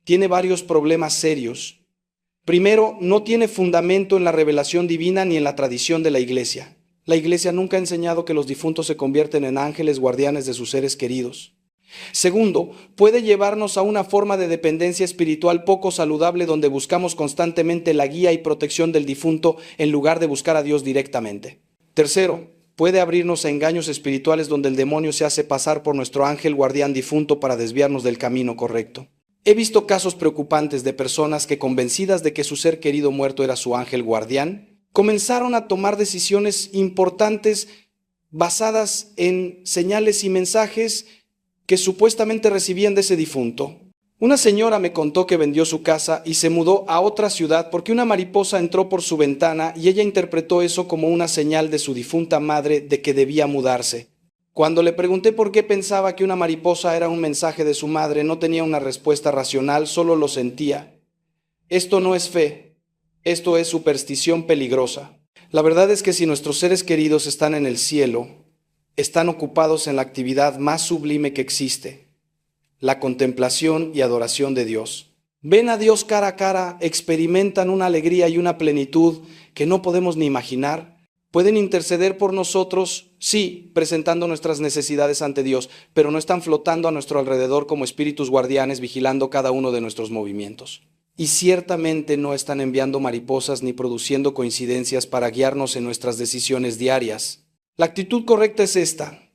tiene varios problemas serios. Primero, no tiene fundamento en la revelación divina ni en la tradición de la Iglesia. La Iglesia nunca ha enseñado que los difuntos se convierten en ángeles guardianes de sus seres queridos. Segundo, puede llevarnos a una forma de dependencia espiritual poco saludable donde buscamos constantemente la guía y protección del difunto en lugar de buscar a Dios directamente. Tercero, puede abrirnos a engaños espirituales donde el demonio se hace pasar por nuestro ángel guardián difunto para desviarnos del camino correcto. He visto casos preocupantes de personas que, convencidas de que su ser querido muerto era su ángel guardián, comenzaron a tomar decisiones importantes basadas en señales y mensajes que supuestamente recibían de ese difunto. Una señora me contó que vendió su casa y se mudó a otra ciudad porque una mariposa entró por su ventana y ella interpretó eso como una señal de su difunta madre de que debía mudarse. Cuando le pregunté por qué pensaba que una mariposa era un mensaje de su madre, no tenía una respuesta racional, solo lo sentía. Esto no es fe. Esto es superstición peligrosa. La verdad es que si nuestros seres queridos están en el cielo, están ocupados en la actividad más sublime que existe, la contemplación y adoración de Dios. Ven a Dios cara a cara, experimentan una alegría y una plenitud que no podemos ni imaginar. Pueden interceder por nosotros, sí, presentando nuestras necesidades ante Dios, pero no están flotando a nuestro alrededor como espíritus guardianes vigilando cada uno de nuestros movimientos. Y ciertamente no están enviando mariposas ni produciendo coincidencias para guiarnos en nuestras decisiones diarias. La actitud correcta es esta: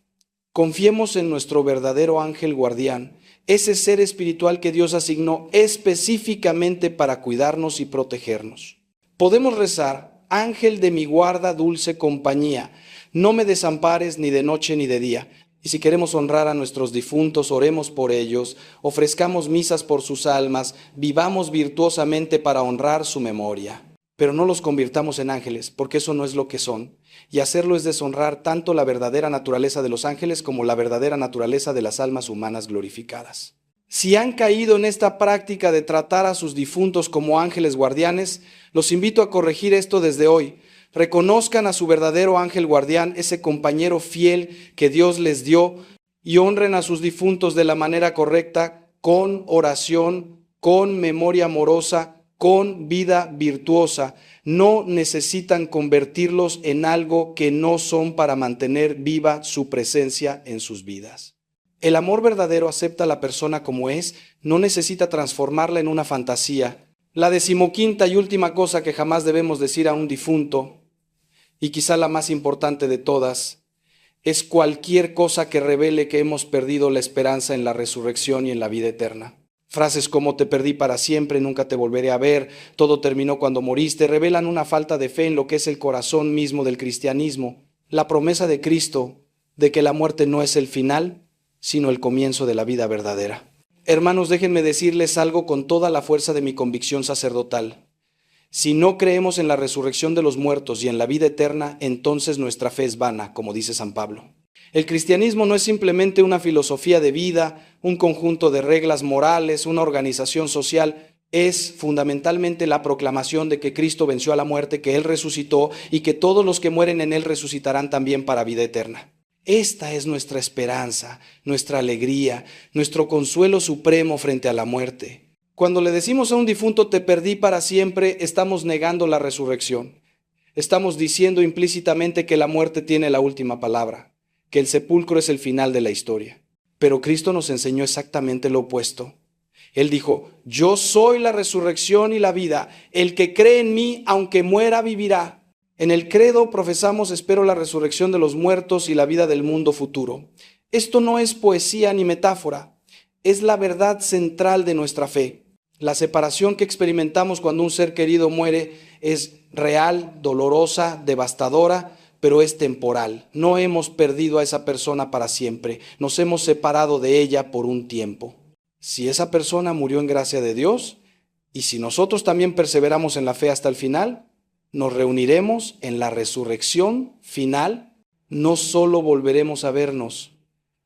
confiemos en nuestro verdadero ángel guardián, ese ser espiritual que Dios asignó específicamente para cuidarnos y protegernos. Podemos rezar: ángel de mi guarda, dulce compañía, no me desampares ni de noche ni de día. Y si queremos honrar a nuestros difuntos, oremos por ellos, ofrezcamos misas por sus almas, vivamos virtuosamente para honrar su memoria. Pero no los convirtamos en ángeles, porque eso no es lo que son. Y hacerlo es deshonrar tanto la verdadera naturaleza de los ángeles como la verdadera naturaleza de las almas humanas glorificadas. Si han caído en esta práctica de tratar a sus difuntos como ángeles guardianes, los invito a corregir esto desde hoy. Reconozcan a su verdadero ángel guardián, ese compañero fiel que Dios les dio, y honren a sus difuntos de la manera correcta, con oración, con memoria amorosa, con vida virtuosa. No necesitan convertirlos en algo que no son para mantener viva su presencia en sus vidas. El amor verdadero acepta a la persona como es, no necesita transformarla en una fantasía. La 15ª y última cosa que jamás debemos decir a un difunto, y quizá la más importante de todas, es cualquier cosa que revele que hemos perdido la esperanza en la resurrección y en la vida eterna. Frases como te perdí para siempre, nunca te volveré a ver, todo terminó cuando moriste, revelan una falta de fe en lo que es el corazón mismo del cristianismo, la promesa de Cristo de que la muerte no es el final, sino el comienzo de la vida verdadera. Hermanos, déjenme decirles algo con toda la fuerza de mi convicción sacerdotal. Si no creemos en la resurrección de los muertos y en la vida eterna, entonces nuestra fe es vana, como dice San Pablo. El cristianismo no es simplemente una filosofía de vida, un conjunto de reglas morales, una organización social. Es fundamentalmente la proclamación de que Cristo venció a la muerte, que Él resucitó y que todos los que mueren en Él resucitarán también para vida eterna. Esta es nuestra esperanza, nuestra alegría, nuestro consuelo supremo frente a la muerte. Cuando le decimos a un difunto te perdí para siempre, estamos negando la resurrección. Estamos diciendo implícitamente que la muerte tiene la última palabra, que el sepulcro es el final de la historia. Pero Cristo nos enseñó exactamente lo opuesto. Él dijo: yo soy la resurrección y la vida. El que cree en mí, aunque muera, vivirá. En el credo profesamos: espero la resurrección de los muertos y la vida del mundo futuro. Esto no es poesía ni metáfora, es la verdad central de nuestra fe. La separación que experimentamos cuando un ser querido muere es real, dolorosa, devastadora, pero es temporal. No hemos perdido a esa persona para siempre. Nos hemos separado de ella por un tiempo. Si esa persona murió en gracia de Dios, y si nosotros también perseveramos en la fe hasta el final, nos reuniremos en la resurrección final. No solo volveremos a vernos,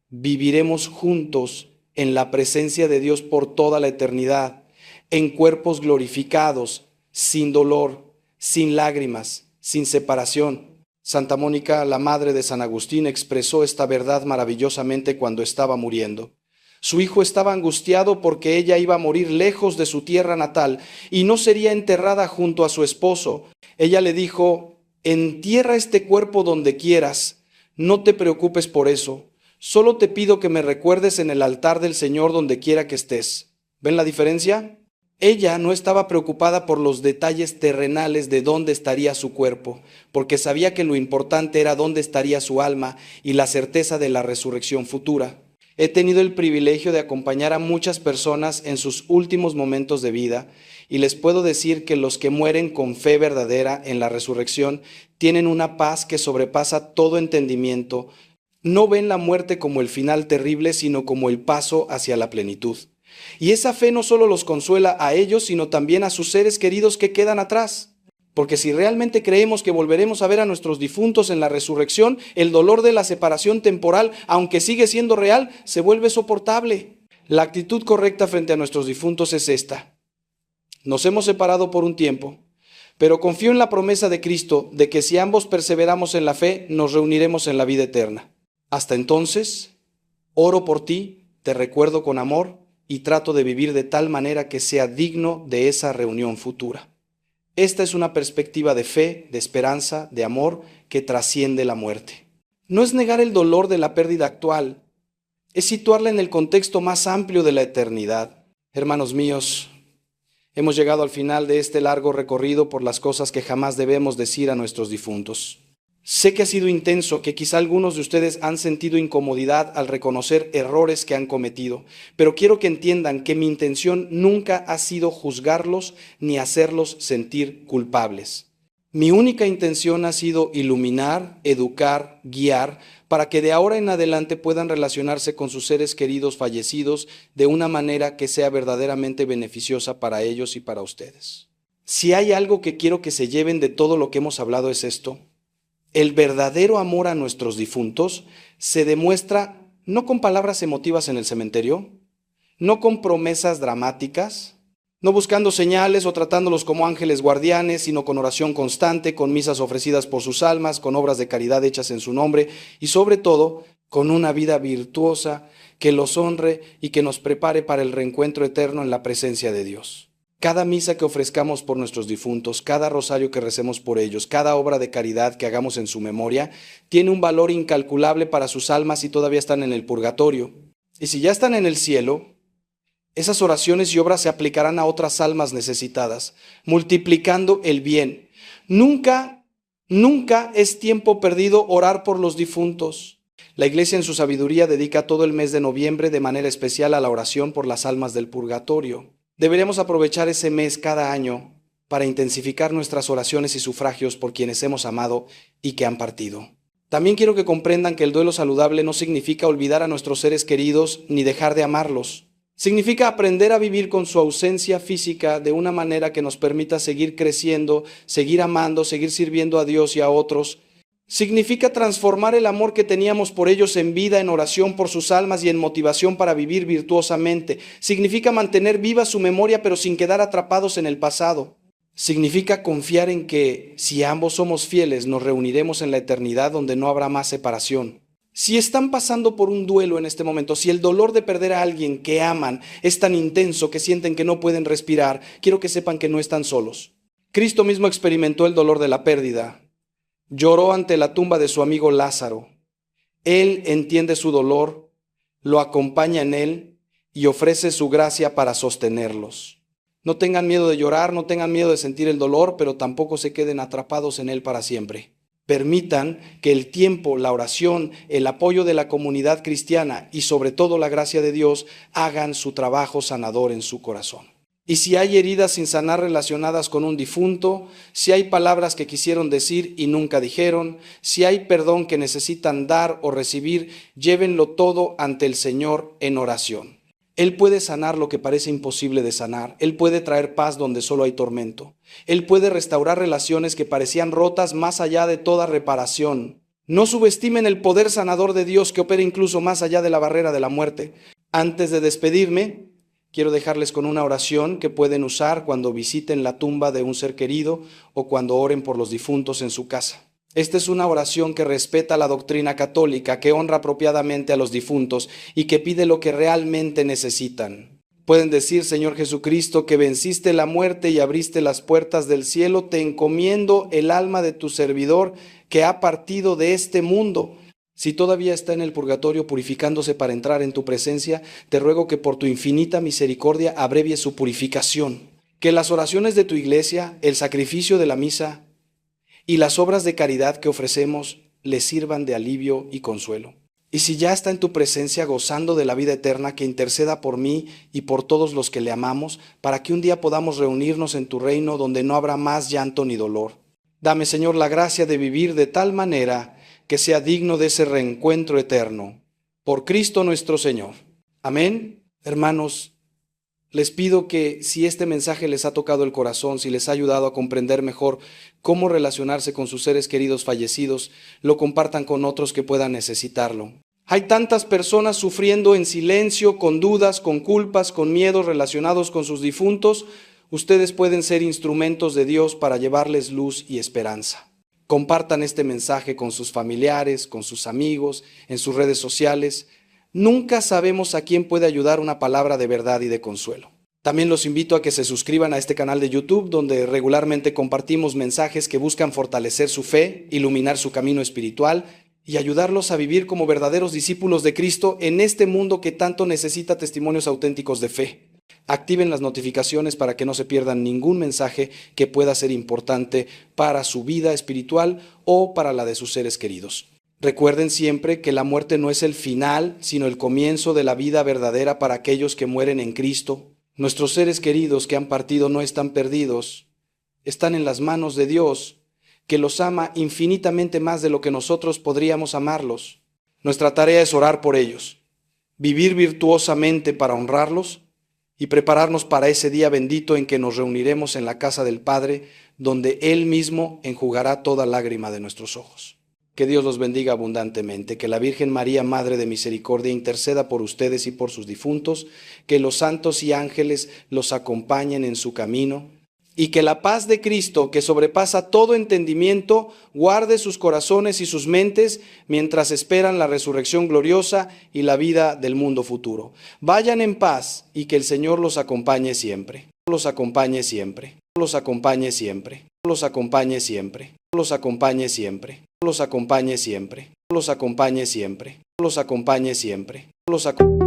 viviremos juntos en la presencia de Dios por toda la eternidad, en cuerpos glorificados, sin dolor, sin lágrimas, sin separación. Santa Mónica, la madre de San Agustín, expresó esta verdad maravillosamente cuando estaba muriendo. Su hijo estaba angustiado porque ella iba a morir lejos de su tierra natal y no sería enterrada junto a su esposo. Ella le dijo: entierra este cuerpo donde quieras, no te preocupes por eso, solo te pido que me recuerdes en el altar del Señor donde quiera que estés. ¿Ven la diferencia? Ella no estaba preocupada por los detalles terrenales de dónde estaría su cuerpo, porque sabía que lo importante era dónde estaría su alma y la certeza de la resurrección futura. He tenido el privilegio de acompañar a muchas personas en sus últimos momentos de vida y les puedo decir que los que mueren con fe verdadera en la resurrección tienen una paz que sobrepasa todo entendimiento. No ven la muerte como el final terrible, sino como el paso hacia la plenitud. Y esa fe no solo los consuela a ellos, sino también a sus seres queridos que quedan atrás. Porque si realmente creemos que volveremos a ver a nuestros difuntos en la resurrección, el dolor de la separación temporal, aunque sigue siendo real, se vuelve soportable. La actitud correcta frente a nuestros difuntos es esta: nos hemos separado por un tiempo, pero confío en la promesa de Cristo de que si ambos perseveramos en la fe, nos reuniremos en la vida eterna. Hasta entonces, oro por ti, te recuerdo con amor y trato de vivir de tal manera que sea digno de esa reunión futura. Esta es una perspectiva de fe, de esperanza, de amor que trasciende la muerte. No es negar el dolor de la pérdida actual, es situarla en el contexto más amplio de la eternidad. Hermanos míos, hemos llegado al final de este largo recorrido por las cosas que jamás debemos decir a nuestros difuntos. Sé que ha sido intenso, que quizá algunos de ustedes han sentido incomodidad al reconocer errores que han cometido, pero quiero que entiendan que mi intención nunca ha sido juzgarlos ni hacerlos sentir culpables. Mi única intención ha sido iluminar, educar, guiar, para que de ahora en adelante puedan relacionarse con sus seres queridos fallecidos de una manera que sea verdaderamente beneficiosa para ellos y para ustedes. Si hay algo que quiero que se lleven de todo lo que hemos hablado es esto: el verdadero amor a nuestros difuntos se demuestra no con palabras emotivas en el cementerio, no con promesas dramáticas, no buscando señales o tratándolos como ángeles guardianes, sino con oración constante, con misas ofrecidas por sus almas, con obras de caridad hechas en su nombre y sobre todo con una vida virtuosa que los honre y que nos prepare para el reencuentro eterno en la presencia de Dios. Cada misa que ofrezcamos por nuestros difuntos, cada rosario que recemos por ellos, cada obra de caridad que hagamos en su memoria, tiene un valor incalculable para sus almas si todavía están en el purgatorio. Y si ya están en el cielo, esas oraciones y obras se aplicarán a otras almas necesitadas, multiplicando el bien. Nunca es tiempo perdido orar por los difuntos. La Iglesia en su sabiduría dedica todo el mes de noviembre de manera especial a la oración por las almas del purgatorio. Deberíamos aprovechar ese mes cada año para intensificar nuestras oraciones y sufragios por quienes hemos amado y que han partido. También quiero que comprendan que el duelo saludable no significa olvidar a nuestros seres queridos ni dejar de amarlos. Significa aprender a vivir con su ausencia física de una manera que nos permita seguir creciendo, seguir amando, seguir sirviendo a Dios y a otros. Significa transformar el amor que teníamos por ellos en vida, en oración por sus almas y en motivación para vivir virtuosamente. Significa mantener viva su memoria pero sin quedar atrapados en el pasado. Significa confiar en que, si ambos somos fieles, nos reuniremos en la eternidad donde no habrá más separación. Si están pasando por un duelo en este momento, si el dolor de perder a alguien que aman es tan intenso que sienten que no pueden respirar, quiero que sepan que no están solos. Cristo mismo experimentó el dolor de la pérdida. Lloró ante la tumba de su amigo Lázaro. Él entiende su dolor, lo acompaña en él y ofrece su gracia para sostenerlos. No tengan miedo de llorar, no tengan miedo de sentir el dolor, pero tampoco se queden atrapados en él para siempre. Permitan que el tiempo, la oración, el apoyo de la comunidad cristiana y sobre todo la gracia de Dios hagan su trabajo sanador en su corazón. Y si hay heridas sin sanar relacionadas con un difunto, si hay palabras que quisieron decir y nunca dijeron, si hay perdón que necesitan dar o recibir, llévenlo todo ante el Señor en oración. Él puede sanar lo que parece imposible de sanar. Él puede traer paz donde solo hay tormento. Él puede restaurar relaciones que parecían rotas más allá de toda reparación. No subestimen el poder sanador de Dios que opera incluso más allá de la barrera de la muerte. Antes de despedirme, quiero dejarles con una oración que pueden usar cuando visiten la tumba de un ser querido o cuando oren por los difuntos en su casa. Esta es una oración que respeta la doctrina católica, que honra apropiadamente a los difuntos y que pide lo que realmente necesitan. Pueden decir: Señor Jesucristo, que venciste la muerte y abriste las puertas del cielo, te encomiendo el alma de tu servidor que ha partido de este mundo. Si todavía está en el purgatorio purificándose para entrar en tu presencia, te ruego que por tu infinita misericordia abrevies su purificación. Que las oraciones de tu iglesia, el sacrificio de la misa y las obras de caridad que ofrecemos le sirvan de alivio y consuelo. Y si ya está en tu presencia gozando de la vida eterna, que interceda por mí y por todos los que le amamos, para que un día podamos reunirnos en tu reino donde no habrá más llanto ni dolor. Dame, Señor, la gracia de vivir de tal manera que sea digno de ese reencuentro eterno. Por Cristo nuestro Señor. Amén. Hermanos, les pido que si este mensaje les ha tocado el corazón, si les ha ayudado a comprender mejor cómo relacionarse con sus seres queridos fallecidos, lo compartan con otros que puedan necesitarlo. Hay tantas personas sufriendo en silencio, con dudas, con culpas, con miedos relacionados con sus difuntos. Ustedes pueden ser instrumentos de Dios para llevarles luz y esperanza. Compartan este mensaje con sus familiares, con sus amigos, en sus redes sociales. Nunca sabemos a quién puede ayudar una palabra de verdad y de consuelo. También los invito a que se suscriban a este canal de YouTube, donde regularmente compartimos mensajes que buscan fortalecer su fe, iluminar su camino espiritual y ayudarlos a vivir como verdaderos discípulos de Cristo en este mundo que tanto necesita testimonios auténticos de fe. Activen las notificaciones para que no se pierdan ningún mensaje que pueda ser importante para su vida espiritual o para la de sus seres queridos. Recuerden siempre que la muerte no es el final, sino el comienzo de la vida verdadera para aquellos que mueren en Cristo. Nuestros seres queridos que han partido no están perdidos, están en las manos de Dios, que los ama infinitamente más de lo que nosotros podríamos amarlos. Nuestra tarea es orar por ellos, vivir virtuosamente para honrarlos y prepararnos para ese día bendito en que nos reuniremos en la casa del Padre, donde Él mismo enjugará toda lágrima de nuestros ojos. Que Dios los bendiga abundantemente, que la Virgen María, Madre de Misericordia, interceda por ustedes y por sus difuntos, que los santos y ángeles los acompañen en su camino, y que la paz de Cristo, que sobrepasa todo entendimiento, guarde sus corazones y sus mentes mientras esperan la resurrección gloriosa y la vida del mundo futuro. Vayan en paz y que el Señor los acompañe siempre. Los acompañe siempre. Los acompañe siempre. Los acompañe siempre. Los acompañe siempre. Los acompañe siempre. Los acompañe siempre. Los acompañe siempre. Los acompañe siempre.